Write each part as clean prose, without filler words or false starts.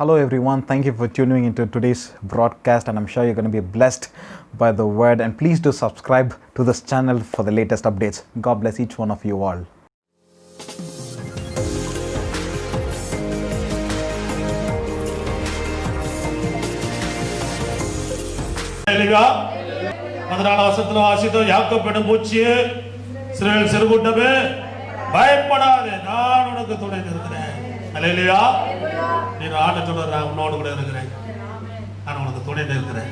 Hello everyone, thank you for tuning into today's broadcast, and I'm sure you're going to be blessed by the word. And please do subscribe to this channel for the latest updates. God bless each one of you all. பயப்படாதே, நான் உனக்கு துணை இருக்கிறேன். அல்லேலூயா. நீ ஆண்டத்தோட உன்னோடு கூட இருக்கிறேன், நான் உனக்கு துணை இருக்கிறேன்.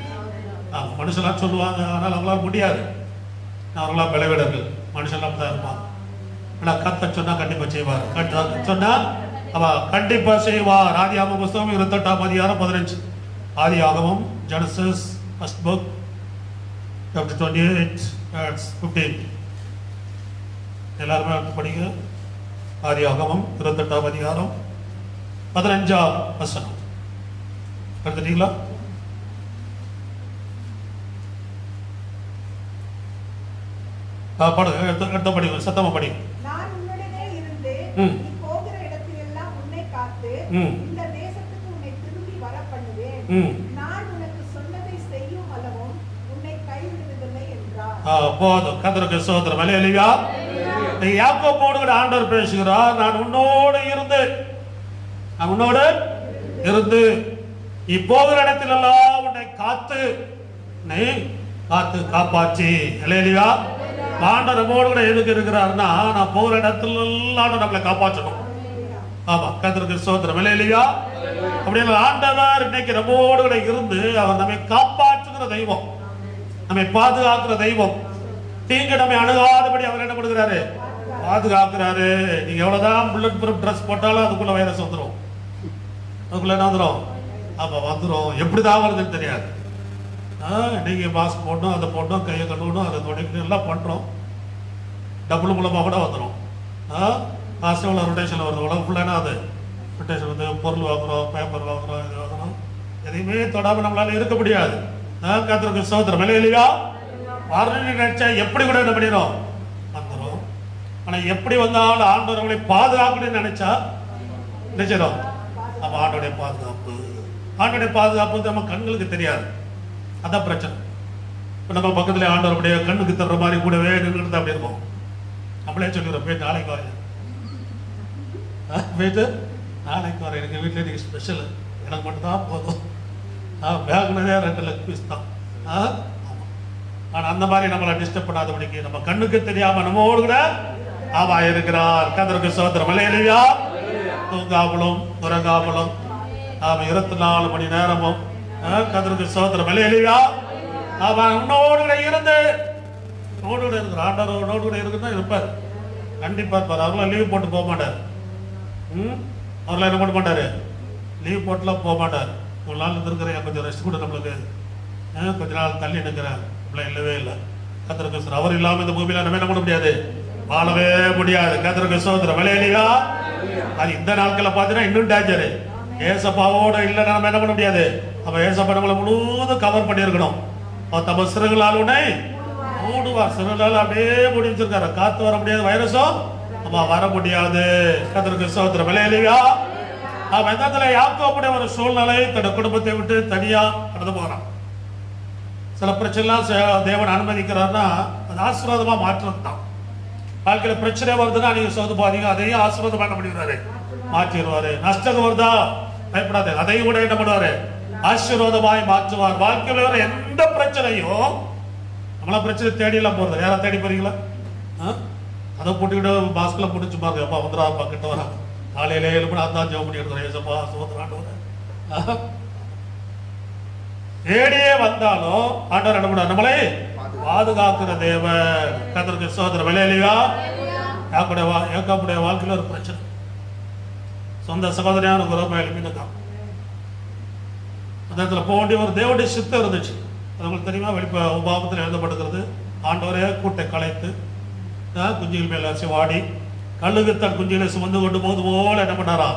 மனுஷெல்லாம் சொல்லுவாங்க, ஆனால் அவங்களால முடியாது. அவங்களாம் பலவீனர்கள், மனுஷெல்லாம் தான் இருப்பாங்க. ஆனால் கர்த்தர் சொன்னா கண்டிப்பா செய்வார். சொன்னா அவ கண்டிப்பா செய்வார். ஆதியாகமம் புத்தகம் 28ஆம் அதிகாரம் 15. ஆதியாகமம், Genesis first book chapter 28 verse 15. எல்லாருமே படிங்க. ஆதியாகமம் 28ஆம் அதிகாரம் 15ஆம் வசனம். எடுத்துட்டீங்களா? எடுத்த படிங்க, சத்தமா படிங்க. நான் உன்னுடனே இருந்து நீ போகிற இடத்திலெல்லாம் உன்னை காத்து இந்த தேசத்துக்கு உன்னை திரும்பி வர பண்ணுவேன். நான் உனக்கு சொன்னதை செய்யும் அளவும் உன்னை கைவிடுவதில்லை என்றார். போதும். கர்த்தருக்கு ஸ்தோத்திரம். அல்லேலூயா. யாக்கோபோடு கூட ஆண்டவர் பேசுகிறார். நான் உன்னோடு இருந்து நீ போகிற இடத்திலெல்லாம் உன்னை காத்து காப்பாற்றி. அல்லேலூயா. ஆண்டவர் நம்மோடு கூட எதுக்கு இருக்கிறார்னா, நான் போகிற இடத்திலெல்லாம் நம்மளை காப்பாற்றணும். ஆமா, கர்த்தருக்கு ஸ்தோத்திரம். அல்லேலூயா. அப்படின்னு ஆண்டவர் இன்னைக்கு நம்மோடு கூட இருந்து அவர் நம்மை காப்பாற்றுகிற தெய்வம், நம்மை பாதுகாக்கிற தெய்வம். தீங்கு நம்மை அணுகாதபடி அவர் என்ன கொடுக்கிறாரு? பாதுகாக்கிறாரு. நீங்க எவ்வளவுதான் புல்லட் ப்ரூஃப் ட்ரெஸ் போட்டாலும் அதுக்குள்ள வைரஸ் வந்துடும். அதுக்குள்ள என்ன வந்துடும்? அப்ப வந்துடும். எப்படிதான் வருதுன்னு தெரியாது. நீங்க மாஸ்க் போடணும், அதை போடணும், கையை கழுவணும், அதை துடைக்கணும், எல்லாம் பண்றோம். டபுள் மூலமா கூட வந்துடும். காஸ்டபிள் ரொட்டேஷன் வருது. உலகம் ஃபுல்லானா அது ரொட்டேஷன் வந்து பொருள் வாங்குறோம், பேப்பர் வாங்குறோம், இது வாங்குறோம். எதையுமே தொடாம நம்மளால இருக்க முடியாது. கர்த்தருக்கு ஸ்தோத்திரம். அல்லேலூயா. வரணும்னு நினைச்சா எப்படி கூட என்ன பண்ணிடும்? வந்துடும். ஆனா எப்படி வந்தாலும் ஆண்டவர் அவங்களை பாதுகாக்கணும்னு நினைச்சா நினைச்சிடும். நம்ம ஆண்டோடைய பாதுகாப்பு நம்ம கண்களுக்கு தெரியாது. அதான் பிரச்சனை. இப்போ நம்ம பக்கத்துல ஆண்டவருடைய கண்ணுக்கு தர்ற மாதிரி கூடவே நின்றுட்டு அப்படி இருப்போம். நம்மளே சொல்லிடுறோம், போயிட்டு நாளைக்கு வரேன், போயிட்டு நாளைக்கு வரேன், எனக்கு வீட்டில் இன்னைக்கு ஸ்பெஷல், எனக்கு மட்டும்தான் போதும். பேங்க்லதே 2 லட்சம் பீஸ் தான். ஆனால் அந்த மாதிரி நம்மளை டிஸ்டர்ப் பண்ணாதபடிக்கு நம்ம கண்ணுக்கு தெரியாம நம்மோடு கூட ஆவா இருக்கிறார். கர்த்தருக்கு ஸ்தோத்திரம். அல்லேலூயா. தூங்காமலும் உறங்காமலும் 24 மணி நேரமும் கர்த்தருக்கு ஸ்தோத்திரம். அல்லேலூயா. அவன் உன்னோடு கூட இருந்து இருக்கிற ஆண்டவர் உன்னோடு கூட இருக்குதான் இருப்பார். கண்டிப்பா இருப்பார். அவங்களாம் லீவ் போட்டு போக மாட்டார். அவங்களாம் என்ன பண்ண மாட்டாரு? லீவ் போட்டுலாம் போக மாட்டார். ஒரு நாள் இருந்திருக்கிறேன், கொஞ்சம் ரெஸ்ட் கூட நம்மளுக்கு, கொஞ்ச நாள் தள்ளி நிற்கிறேன், இல்லவே இல்லை. கர்த்தருக்கு அவர் இல்லாம இந்த பூமியில நம்ம என்ன பண்ண முடியாது? வாழவே முடியாது. கர்த்தருக்கு ஸ்தோத்திரம். அல்லேலூயா. அது இந்த நாட்களை பார்த்தீங்கன்னா இன்னும் டேஞ்சரு. ஏசப்பாவோட இல்லைன்னா நம்ம என்ன பண்ண முடியாது? அப்ப ஏசப்பா நம்மளை முழுவதும் கவர் பண்ணியிருக்கணும். நம்ம சிறுகளால் உன்னை மூடுவார். சிறுகளால் அப்படியே மூடி வச்சிருக்காரு. காத்து வர முடியாது, வைரஸும் நம்ம வர முடியாது. கர்த்தருக்கு ஸ்தோத்திரம். அல்லேலூயா. யாக்கோபுடைய ஒரு சூழ்நிலை, தன் குடும்பத்தை விட்டு தனியா கடந்து போகிறான். சில பிரச்சனைலாம் தேவன் அனுமதிக்கிறார்னா அது ஆசீர்வாதமா மாற்றம் தான். வாழ்க்கையில பிரச்சனை வருதுன்னா நீங்க சோது பாருங்க, அதையும் ஆசீர்வாதமா என்ன பண்ணிடுவாரு? மாற்றிடுவாரு. நஷ்டம் வருதா? பயப்படாது, அதையும் கூட என்ன பண்ணுவாரு? ஆசீர்வாதமாய் மாற்றுவார். வாழ்க்கையில வர எந்த பிரச்சனையும் நம்மளா பிரச்சனை தேடி எல்லாம் போறது. யாரா தேடி போறீங்களா? அதை போட்டுக்கிட்டு மாஸ்க்ல பிடிச்சு பாருங்க. அப்பா வந்துடாப்பா, கிட்ட வரா, காலையில 7 மணி அதான் ஜெபம் பண்ணி எடுக்கிறேன். ஏசப்பா சோதராண்டு தேடியே வந்தாலும் ஆண்டவர் என்ன பண்ணார்? நம்மளை பாதுகாக்கிற தேவன். கர்த்தருக்கு ஸ்தோத்திரம். அல்லேலூயா. யாக்கோபுடைய வாழ்க்கையில ஒரு பிரச்சனை. சொந்த சகோதரியான ஒரு ரோம எழுப்பினான். அந்த இடத்துல போக வேண்டிய ஒரு தேவனுடைய சித்தம் இருந்துச்சு. அது உங்களுக்கு தெரியுமா? உபாகத்தில் எழுதப்படுகிறது. ஆண்டவரே கூட்டை கலைத்து குஞ்சுகள் மேல வாடி கல்லுக்கு தன் குஞ்சுகளை சுமந்து கொண்டு போது போல என்ன பண்ணாரா?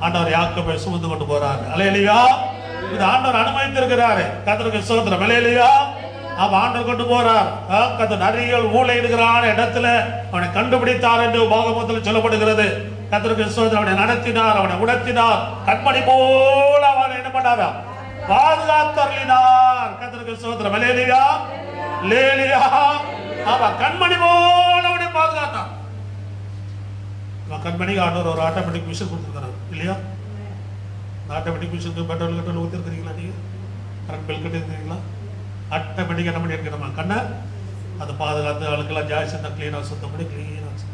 ஆண்டவர் யாக்கோபை சுமந்து கொண்டு போறாரு. அல்லேலூயா. இது ஆண்டவர் அனுமதித்திருக்கிறாரு. கர்த்தருக்கு ஸ்தோத்திரம். அல்லேலூயா. ஆண்டவர் கொண்டு போறார். நரிகள் ஊழையிடுகிறான இடத்துல அவனை கண்டுபிடித்தார் என்று உபாகமத்தில் சொல்லப்படுகிறது. கர்த்தருக்கு ஸ்தோத்திரம். அவனை நடத்தினார், அவனை உணர்த்தினார். கண்மணி போல அவன் பண்ணாரா? பாதுகாத்தருளினார். கர்த்தருக்கு ஸ்தோத்திரம். அல்லேலூயா, அல்லேலூயா. ஆமா, கண்மணி போல அவனை பாதுகாத்தான். கண்மணிக்கு ஆண்டவர் ஒரு ஆட்டோமேட்டிக் மிஷின் கொடுத்துருக்காரு இல்லையா? ஆட்டோமேட்டிக் மிஷினுக்கு பெட்ரோல் கட்டல் ஊற்றிருக்கிறீங்களா? நீங்கள் கரண்ட் பில் கட்டிருக்கிறீங்களா? ஆட்டோமேட்டிக்காக என்ன பண்ணியிருக்க நம்ம கண்ணை அதை பாதுகாத்து ஆளுக்கெல்லாம் ஜாஸ்தி இருந்தால் க்ளீனாக சுத்தம் பண்ணி க்ளீனாக.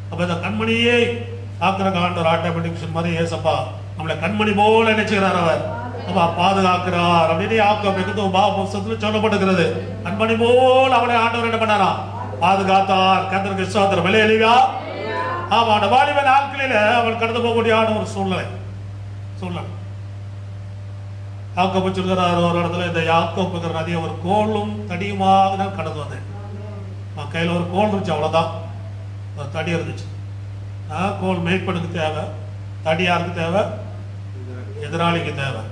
அப்போ இந்த கண்மணியே ஆக்குற ஆண்டவர் ஆட்டோமேட்டிக் மிஷின் மாதிரி ஏசப்பா நம்மளை கண்மணி போல நினைச்சுக்கிறார். அவர் அப்பா பாதுகாக்கிறார் அப்படின்னு புத்தகத்தில் சொல்லப்படுகிறது. கண்மணி போல அவளை ஆண்டவர் என்ன பண்ணாரா? பாதுகாத்தார். கர்த்தருக்கு ஸ்தோத்திரம். அல்லேலூயா. ஆமா, அந்த வாலிப நாட்களில அவள் கடந்து போகக்கூடிய ஒரு சூழ்நிலை. யாக்கோபு சொல்கிறார் ஒரு இடத்துல, இந்த யாக்கோபுங்கிற நதியை ஒரு கோலும் தடியுமாக நான் கடந்து வந்தேன். கையில் ஒரு கோல் இருந்துச்சு, அவ்வளோதான். தடி இருந்துச்சு. கோல் மேய்ப்பனுக்கு தேவை, தடி யாருக்கு தேவை? எதிராளிக்கு தேவை.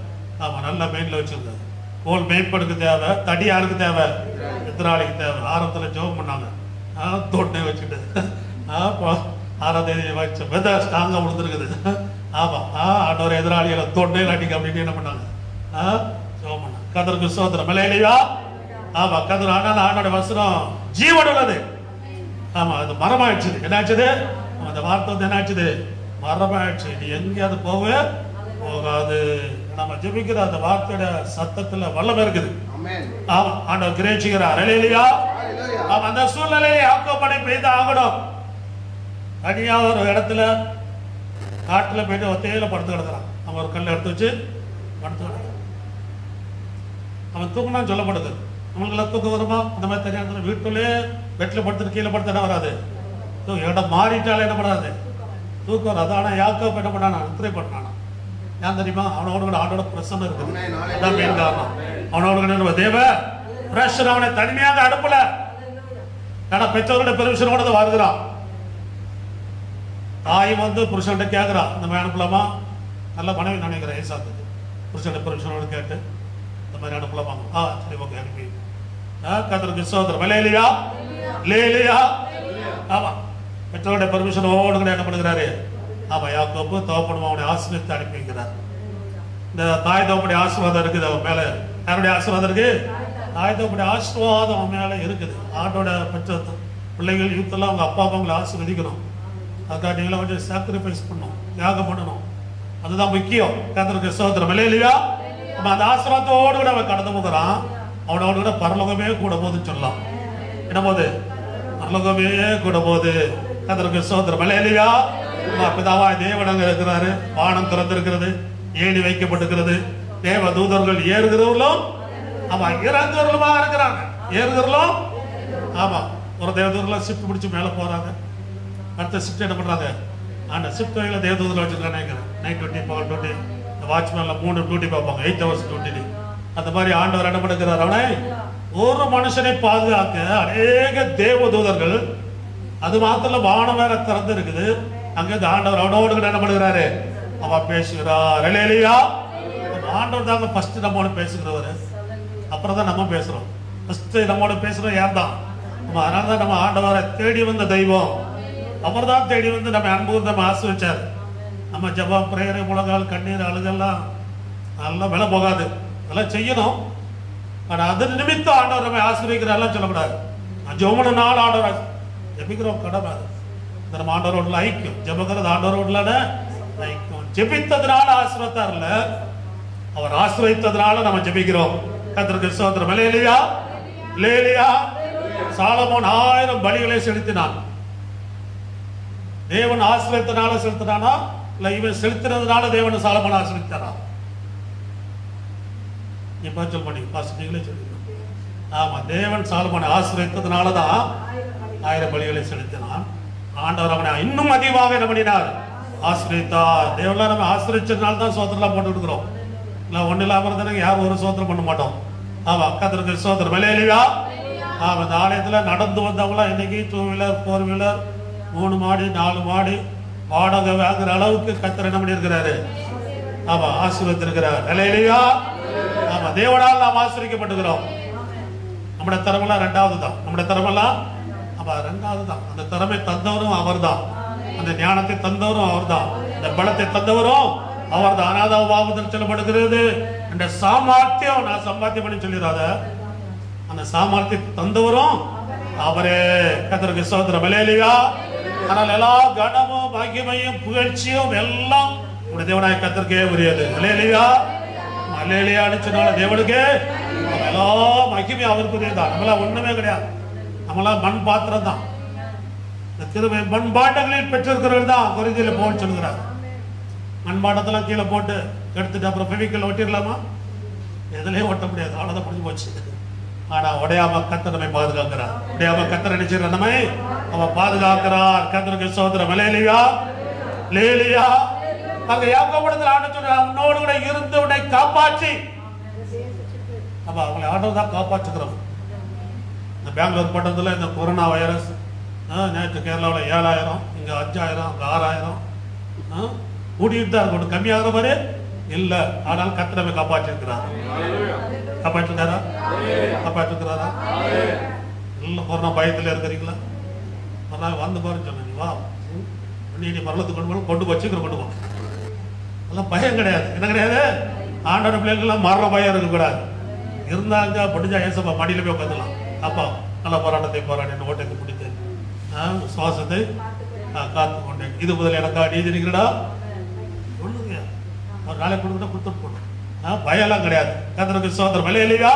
ஆமா, நல்ல மெயின்ல வச்சிருந்தாரு. கோல் மேய்ப்பனுக்கு தேவை, தடி யாருக்கு தேவை? எதிராளிக்கு தேவை. ஆரம்பத்தில் ஜெபம் பண்ணாங்க, தோட்டை வச்சுட்டு 6ஆம் தேதி வச்ச வெதை ஸ்ட்ராங்காக விழுந்துருக்குது. ஆமா, ஆண்டவர் எதிராளிகளை தோட்டையில் அடிக்க அப்படின்னு என்ன பண்ணாங்க? ஜெபம் பண்ணாங்க. கர்த்தருக்கு ஸ்தோத்திரம். அல்லேலூயா. ஆமா, கர்த்தர் ஆனால் ஆண்டோட வசனம் ஜீவன் உள்ளது. ஆமா, அது மரமாயிடுச்சு. என்னாச்சுது? அந்த வார்த்தை வந்து என்னாச்சுது? மரமாயிடுச்சு. நீ எங்கேயாவது போகாது. நம்ம ஜெபிக்கிற அந்த வார்த்தையோட சத்தத்துல வல்லமை இருக்குது. ஆமா, ஆண்டவர் கிரேச்சிக்கிறார். அல்லேலூயா. ஆமா, அந்த சூழ்நிலையை யாக்கோபனை பெய்து ஆகணும். தனியா ஒரு இடத்துல காட்டுல போயிட்டு ஒத்தையில படுத்து கிடக்குறான். அவன் ஒரு கல்லை எடுத்து வச்சு படுத்து கிடக்குறான். அவன் தூங்கினான்னு சொல்லப்படுது. நம்மளுக்கெல்லாம் தூக்கம் வருமா? அந்த மாதிரி தனியாக வீட்டுலேயே பெட்டில் படுத்துட்டு கீழே படுத்து வராது. இடம் மாறிட்டாலே என்ன பண்ணாது? தூக்கம் வராது. ஆனால் யாக்கோபு என்ன பண்ணானா? நித்திரை பண்ணானா? ஏன் தெரியுமா? அவனோட கூட ஆண்டோட பிரசன்னம் இருக்குது. அதான் மெயின் காரணம். அவனோட கூட தேவ பிரஷர் அவனை தனிமையாக அடுப்புல. ஏன்னா பெற்றோருடைய பெருமிஷனோட வருகிறான். தாயும் வந்து புருஷன்கிட்ட கேட்குறான், இந்த மாதிரி அனுப்பலாமா? நல்ல மனைவி நினைக்கிறேன். ஏசாத்துக்கு புருஷன்கிட்ட பெருமிஷனோடு கேட்டு இந்த மாதிரி அனுப்பலாமா? சரி, ஓகே, அனுப்பி. கர்த்தருக்கு ஸ்தோத்திரம். அல்லேலூயா, அல்லேலூயா. ஆமா, பெற்றோருடைய பெர்மிஷனோடு கூட என்ன பண்ணுகிறாரு? ஆமா, யாக்கோபு தகப்பனும் அவனை ஆசீர்வதித்து அனுப்பி வைக்கிறார். இந்த தாய் தகப்பனுடைய ஆசீர்வாதம் இருக்குது அவன் மேல. யாருடைய ஆசீர்வாதம் இருக்கு? தாய் தகப்பனுடைய ஆசீர்வாதம் அவன் மேல இருக்குது. ஆண்டோட பெற்ற பிள்ளைகள் யூத்தெல்லாம் அவங்க அப்பா அவங்களை ஆசீர்வதிக்கணும். அதுக்காக நீங்களும் கொஞ்சம் சாக்ரிஃபைஸ் பண்ணணும், தியாகம் பண்ணணும். அதுதான் முக்கியம். கர்த்தருக்கு ஸ்தோத்திரம். அல்லேலூயா. நம்ம அந்த ஆசீர்வாதத்தோடு கூட அவன் கடந்து போகிறான். அவனோட கூட பரலோகமே கூட போதுன்னு சொல்லலாம். என்ன போது? பரலோகமே கூட போது. கர்த்தருக்கு ஸ்தோத்திரம். அல்லேலூயா. பிதாவாய் தேவன் அங்க இருக்கிறாரு. வானம் திறந்திருக்கிறது, ஏணி வைக்கப்பட்டிருக்கிறது. தேவ தூதர்கள் ஏறுகிறவர்களும் ஆமா இறங்குறவர்களுமா இருக்கிறாங்க. ஏறுகிறவர்களும் ஆமா, ஒரு தேவதூதர்கள் ஷிஃப்ட் பிடிச்சி மேலே போறாங்க. அடுத்த ஷிஃப்ட் என்ன பண்றாங்க? அந்த ஷிஃப்ட் வகையில் தேவதூதர்கள் வச்சிருக்காங்க. நைட் டியூட்டி, பகல் டியூட்டி. வாட்ச்மேன்ல 3 டியூட்டி பார்ப்பாங்க, 8 hours டியூட்டி. அந்த மாதிரி ஆண்டவர் என்ன பண்ணுகிறார்? அவனை ஒரு மனுஷனை பாதுகாக்க அநேக தேவதூதர்கள். அது மாத்திரம் வானம் வேற திறந்து இருக்குது. அங்க ஆண்டவர் அவனோடு என்ன பண்ணுகிறாரு? அவன் பேசுகிறார். அல்லேலூயா. ஆண்டவர் தாங்க ஃபர்ஸ்ட் நம்மோட பேசுகிறவர். அப்புறம் தான் நம்ம பேசுறோம். ஃபர்ஸ்ட் நம்மோட பேசுறோம் யார் தான்? அதனாலதான் நம்ம ஆண்டவரை தேடி வந்த தெய்வம் அவர் தான். தேடி வந்து நம்ம அன்பு நம்ம ஆசிர்வச்சார். நம்ம ஜெபம், பிரேயர், முழங்கால், கண்ணீர், அழுகெல்லாம் நல்லா விலை போகாது. அதெல்லாம் செய்யணும். ஆனால் அது நிமித்தம் ஆண்டவர் நம்ம ஆசிர்வதிக்கிறாரெல்லாம் சொல்லக்கூடாது. ஜெபம்னு நாள் ஆண்டவர் ஜெபிக்கிறோம், கடமை. அது நம்ம ஆண்டவரோட ஐக்கியம். ஜெபக்கிறது ஆண்டவரோட ஐக்கியம். ஜெபித்ததுனால ஆசிர்வத்தார் இல்ல, அவர் ஆசிர்வதித்ததுனால நம்ம ஜெபிக்கிறோம். கர்த்தருக்கு ஸ்தோத்திரம். அல்லேலூயா, அல்லேலூயா. சாலமோன் 1000 பலிகளை செலுத்தினான். தேவன் ஆசிரியத்தினால செலுத்தினானா இல்ல இவன் செலுத்தினதுனால தேவன் சாலமோன் ஆசிரியத்தானா? இப்ப சொல் பண்ணி நீங்களே சொல்லுங்க. ஆமா, தேவன் சாலமோனை ஆசிரியத்ததுனாலதான் 1000 பலிகளை செலுத்தினான். ஆண்டவர் அவனை இன்னும் அதிகமாக என்ன பண்ணினார்? ஆசிரியத்தார். தேவன்லாம் நம்ம ஆசிரியச்சதுனால தான் சோத்திரம்லாம் போட்டு கொடுக்குறோம். இல்லை ஒன்றும் இல்லாமல் இருந்தாலும் யாரும் ஒரு சோத்திரம் பண்ண மாட்டோம். ஆமா, கர்த்தருக்கு ஸ்தோத்திரம். அல்லேலூயா. ஆமா, இந்த ஆலயத்தில் நடந்து வந்தவங்களாம் இன்னைக்கு 2 வீலர் 4 வீலர் 3 மாடி 4 மாடி வாடகை வாங்குற அளவுக்கு கர்த்தர் என்ன பண்ணியிருக்கிறாரு? ஆமா, ஆசீர்வதித்திருக்கிறார். அல்லேலூயா. ஆமா, தேவனால் நாம் ஆசீர்வதிக்கப்பட்டிருக்கிறோம். நம்முடைய திறமெல்லாம் 2வது தான். நம்முடைய திறமெல்லாம் ஆமா 2வது தான். அந்த திறமை தந்தவரும் அவர் தான். அந்த ஞானத்தை தந்தவரும் அவர் தான். அந்த பலத்தை தந்தவரும் அவர் தான் அநாத உபாவத்தில் சொல்லப்படுகிறது. அந்த சாமர்த்தியம் நான் சம்பாத்தியம் பண்ணி சொல்லிடாத, அந்த சாமர்த்தியம் தந்தவரும் அவரே. கர்த்தருக்கு ஸ்தோத்திரம். அல்லேலூயா. ஆனால் எல்லா கனமும் மகிமையும் புகழ்ச்சியும் எல்லாம் உடைய தேவனாய கர்த்தருக்கே உரியது. அல்லேலூயா. அல்லேலூயான்னு சொன்னால தேவனுக்கு எல்லா மகிமையும் அவருக்குரியதான். நம்மளாம் ஒண்ணுமே கிடையாது, நம்மளாம் மண் பாத்திரம் தான். இந்த கிருபை மண்பாண்டங்களில் பெற்றிருக்கிறவர்கள் தான் கொரிந்தியர்ல போன்னு சொல்லுகிறார். மண்பாண்டத்தெல்லாம் கீழே போட்டு எடுத்துட்டு அப்புறம் ஃபெவிக்கல் ஒட்டிடலாமா? எதுலையும் ஒட்ட முடியாது, அவ்வளோதான் முடிஞ்சு போச்சு. ஆனா உடையாம கர்த்தர் நம்மை பாதுகாக்கிறார். உடையாம கர்த்தர் நினைச்சிருந்த நம்மை அவன் பாதுகாக்கிறார். கர்த்தருக்கு ஸ்தோத்திரம். அல்லேலூயா. அல்லேலூயா. அங்க யாக்கோபுடத்தில் ஆண்டு சொல்றார், உன்னோடு கூட இருந்து உன்னை காப்பாற்றி. அப்ப அவங்களை ஆண்டவர் தான் காப்பாற்றுக்கிறோம். இந்த பெங்களூர் பட்டணத்துல இந்த கொரோனா வைரஸ் நேற்று கேரளாவில் 7000, இங்க 5000, அங்க 6000 கூட்டிட்டு தான் இருக்கும். கம்மியாகிற மாதிரி இல்லை. ஆனால் கர்த்தர் நம்மை காப்பாற்றிருக்கிறார். காப்பாற்றிருக்காரா? காப்பாற்றிருக்கிறாரா? இல்லை கொரோனா பயத்தில் இருக்கிறீங்களா? மறுநாள் வந்து பாருன்னு சொன்னீங்க, வா நீ மரணத்துக்கு கொண்டு வச்சுக்கிற கொண்டு போ. அதெல்லாம் பயம் கிடையாது. என்ன கிடையாது? ஆண்டோட பிள்ளைகள்லாம் மரண பயம் இருக்கக்கூடாது. இருந்தாங்க படிஞ்சா ஏசப்பா மடியில போய் உட்காந்துலாம். அப்பா நல்ல போராட்டத்தை போராடி ஓட்டத்தை பிடித்து சுவாசத்தை காத்து கொண்டேன். இது முதல் எனக்கா நீதி இருக்கிறடா சொல்லுங்க. ஒரு நாளைக்கு கொடுத்துட்டா கொடுத்துட்டு போட்டோம். பயம்லாம் கிடையாது. கர்த்தருக்கு ஸ்தோத்திரம். அல்லேலூயா.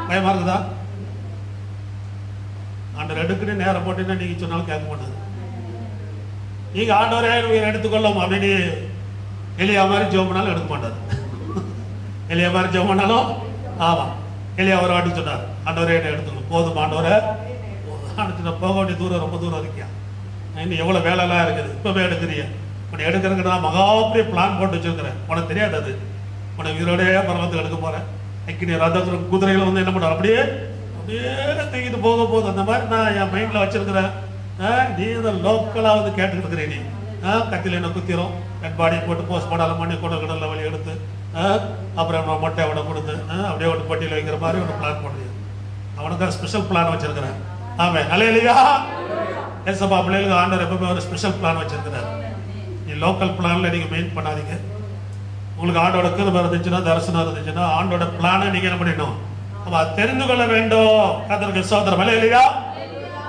பயமா இருக்குதா? ஆண்டவர் எடுக்குன்னு நேரம் போட்டீங்கன்னா நீங்க சொன்னாலும் கேட்க மாட்டாது. நீங்க ஆண்டவரே உயிரை எடுத்துக்கொள்ளும் அப்படின்னு எலியா மாதிரி ஜெபம் பண்ணாலும் எடுக்க மாட்டாரு. எலியா மாதிரி ஜெபம் பண்ணாலும் ஆமா. எலியா ஒரு வாட்டி சொன்னார், ஆண்டவரே என்ன எடுத்துக்கணும். போதும் ஆண்டவரை போக வேண்டிய தூரம் ரொம்ப தூரம் இருக்கியா, இன்னும் எவ்வளவு வேலைலாம் இருக்குது, இப்பவே எடுக்கிறிய. உன்னை எடுக்கிறதுக்கு நான் மகாபெரிய பிளான் போட்டு வச்சிருக்கிறேன். உனக்கு தெரியாது அது. உனக்கு உயிரோடைய பரவத்துக்கு எடுக்க போறேன். அக்கினி ரதத்துல குதிரைகளை வந்து என்ன பண்ண அப்படியே அப்படியே தூக்கிட்டு போக போகுது. அந்த மாதிரி நான் என் மைண்ட்ல வச்சிருக்கிறேன். நீ இந்த லோக்கலா வந்து கேட்டுக்கிட்டு இருக்கிறேன். நீ கத்தில என்ன குத்திரும், டெட் பாடி போட்டு போஸ்ட் மாடலாம் பண்ணி கூட கடலில் வழி எடுத்து அப்புறம் மொட்டை அவனை கொடுத்து அப்படியே ஒரு பட்டியல் வைக்கிற மாதிரி ஒரு பிளான் பண்ணுது. அவனுக்கு ஸ்பெஷல் பிளான் வச்சிருக்கிறேன். ஆமே. அல்லேலூயா. ஏசப்பா பிள்ளைகளுக்கு ஆண்டவர் எப்பவுமே ஒரு ஸ்பெஷல் பிளான் வச்சிருக்கிறார். நீ லோக்கல் பிளான்ல நீங்க மெயின் பண்ணாதீங்க. உங்களுக்கு ஆண்டோட கிருபை இருந்துச்சுன்னா, தரிசனம் இருந்துச்சுன்னா, ஆண்டோட பிளானை நீங்க என்ன பண்ணிடணும், அப்ப தெரிந்து கொள்ள வேண்டும். கர்த்தருக்கு ஸ்தோத்திரம். அல்லேலூயா.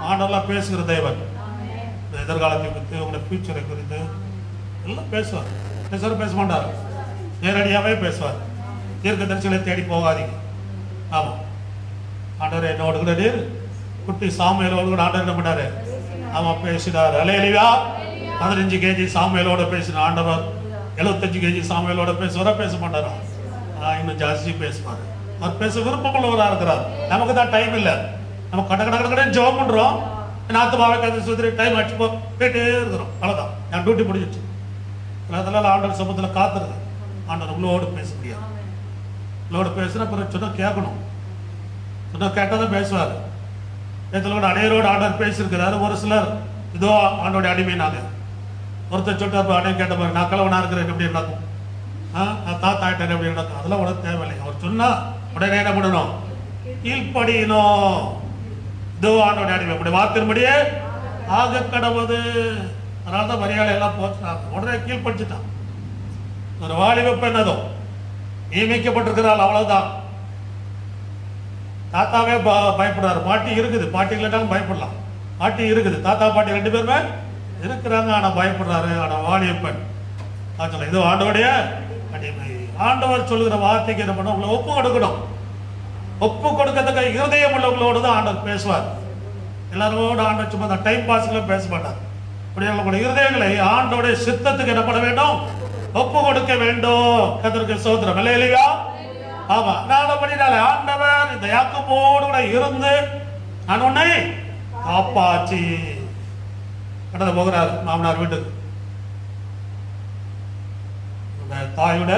ஆண்டவர்லாம் பேசுகிற தேவன். எதிர்காலத்தை குறித்து, உங்களுடைய ஃபியூச்சரை குறித்து எல்லாம் பேசுவார். பேச மாட்டார், நேரடியாகவே பேசுவார். தீர்க்க தரிசனங்களை தேடி போகாதீங்க. ஆமா. ஆண்டவர் என்னோட கூட நீர் குட்டி சாமுவேலோடு கூட ஆண்டவர் என்ன பண்ணாரு, அவன் பேசினார். அல்லேலூயா. 15 kg சாமுவேலோட பேசின ஆண்டவர் 75 kg சாமுவேலோட பேசுவாரா? பேச மாட்டாரா? இன்னும் ஜாஸ்தி பேசுவார். அவர் பேச விருப்பமுள்ளவராக இருக்கிறார். நமக்கு தான் டைம் இல்லை. நம்ம கடை ஜாப் பண்றோம். நாத்துமாவை கதை சுற்றி டைம் அடிச்சு போயிட்டே இருக்கிறோம். அவ்வளோதான், என் டியூட்டி முடிஞ்சிச்சு. அதனால ஆண்டவர் சமூகத்தில் காத்துருது. ஆண்டவர் உங்களோடு பேச முடியாது. உங்களோட பேசுனா பிறகு சொன்னா கேட்கணும். சொன்னா கேட்டால் தான் பேசுவார். நேரத்தில் அனைவரோடு ஆண்டவர் பேசியிருக்கிறாரு. ஒரு சிலர் இதோ ஆண்டோடைய அடிமைனாங்க. ஒருத்தர் சொல்லிட்டு அடைய கேட்ட மாதிரி நான் கலவனா இருக்கிறேன் எப்படி நடக்கும், நான் தாத்தா ஆயிட்டேன் எப்படி நடக்கும், அதெல்லாம் உனக்கு தேவையில்லை. அவர் சொன்னா உடனே என்ன பண்ணணும், கீழ்ப்படியணும். இதோ ஆண்டோடைய அடிமை அப்படி வார்த்தையின்படியே ஆக கடவுது. அதனால தான் மரியாதை எல்லாம் போச்சுட்டாங்க. உடனே கீழ்படிச்சுட்டான். ஒரு வாலிப பெண் அதோ நியமிக்கப்பட்டிருக்கிறாள். அவ்வளவுதான். தாத்தாவே பயப்படுறாரு. பாட்டி இருக்குது, பாட்டி இல்லைட்டாலும் பயப்படலாம். பாட்டி இருக்குது, தாத்தா பாட்டி 2 பேருமே இருக்கிறாங்க. ஆனா பயப்படுறாரு. ஆனா வாலிப பெண் இது ஆண்டவருடைய அடிமை. ஆண்டவர் சொல்லுகிற வார்த்தைக்கு என்ன பண்ண, உங்களை ஒப்பு கொடுக்கணும். ஒப்பு கொடுக்கறதுக்கு இருதயம் உள்ளவங்களோடு தான் ஆண்டவர் பேசுவார். எல்லாரோட ஆண்டவர் சும்மா அந்த டைம் பாஸ்ல பேச மாட்டார். அப்படி இருதயங்களை ஆண்டோடைய சித்தத்துக்கு என்ன பண்ண வேண்டும், ஒப்பு கொடுக்க வேண்டும். கர்த்தருக்கு ஸ்தோத்திரம். அல்லேலூயா. ஆமா. நான் பண்ணினாலே ஆண்டவர் இந்த யாக்கோபோடு கூட இருந்து நான் உன்னை காப்பாற்றி கடந்து போகிறார் மாமனார் வீட்டுக்கு. தாயோட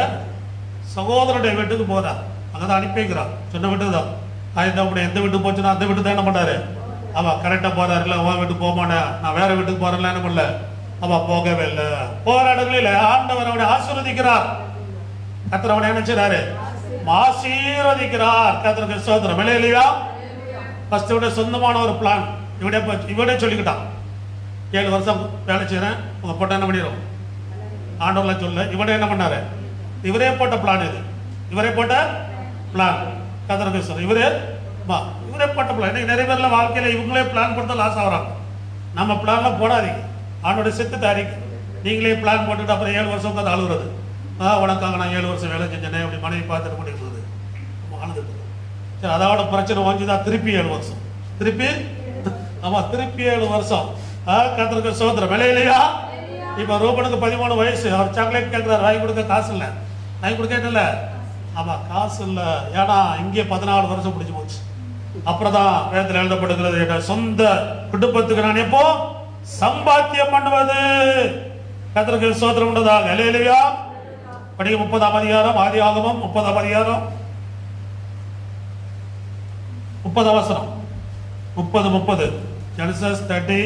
சகோதரனுடைய வீட்டுக்கு போறார். அங்கதான் அனுப்பி வைக்கிறார். சொன்ன வீட்டுக்கு தான். எந்த வீட்டுக்கு போச்சுன்னா அந்த வீட்டுக்கு தான் என்ன பண்ணாரு, ஆமா கரெக்டா போறாரு. இல்ல உன் வீட்டுக்கு போக மாட்டேன், நான் வேற வீட்டுக்கு போறேன்ல என்ன பண்ணல, ஆமா போகவே இல்லை. போற இடங்களில் ஆண்டவர் அவனை ஆசீர்வதிக்கிறார். கர்த்தர் அவனை என்ன செய்றாரு, ஆசீர்வதிக்கிறார். கர்த்தருக்கு ஸ்தோத்திரம். அல்லேலூயா. ஃபர்ஸ்ட் இவட சொந்தமான ஒரு பிளான் இவடே சொல்லிக்கிட்டான். 7 வருஷம் வேலை செய்யறேன், உங்க பொட்டை என்ன பண்ணிடும், ஆண்டவர்லாம் சொல்ல, இவனே என்ன பண்ணாரு, இவரே போட்ட பிளான் இது, இவரே போட்ட பிளான். கர்த்தருக்கு ஸ்தோத்திரம். இவரே போட்ட பிளான். இன்னைக்கு நிறைய பேர்ல வாழ்க்கையில இவங்களே பிளான் போட்டு லாஸ் ஆகுறாங்க. நம்ம பிளான்லாம் போடாதீங்க, ஆண்டோட சித்தத்தை அறிக்கை. நீங்களே பிளான் போட்டுட்டு அப்புறம் 7 வருஷம் உட்காந்து அழுகுறது, உனக்காக நான் 7 வருஷம் வேலை செஞ்சேனே அப்படி மனைவி பார்த்துட்டு முடிக்கிறது, அழுதுட்டு. சரி, அதோட பிரச்சனை வாங்கிதான் திருப்பி 7 வருஷம், திருப்பி 7 வருஷம். கர்த்தருக்கு ஸ்தோத்திரம். இல்லையா? இப்ப ரூபனுக்கு 13 வயசு, அவர் சாக்லேட் கேட்கிறார், வாங்கி கொடுக்க காசு இல்லை, வாங்கி கொடுக்கல. ஆமா, காசு இல்லை. ஏன்னா இங்கே 14 வருஷம் பிடிச்சு போச்சு. அப்புறம் தான் வேதத்தில் எழுதப்படுகிறது, என் சொந்த குடும்பத்துக்கு நான் எப்போ சம்பாத்தியம் பண்ணுவது. கர்த்தருக்கு ஸ்தோத்திரம் உண்டதாக. இல்லையா? படிக்க 30ஆம் அதிகாரம், ஆதியாகமம் 30ஆம் அதிகாரம் 30 வசனம், 30 Genesis 30.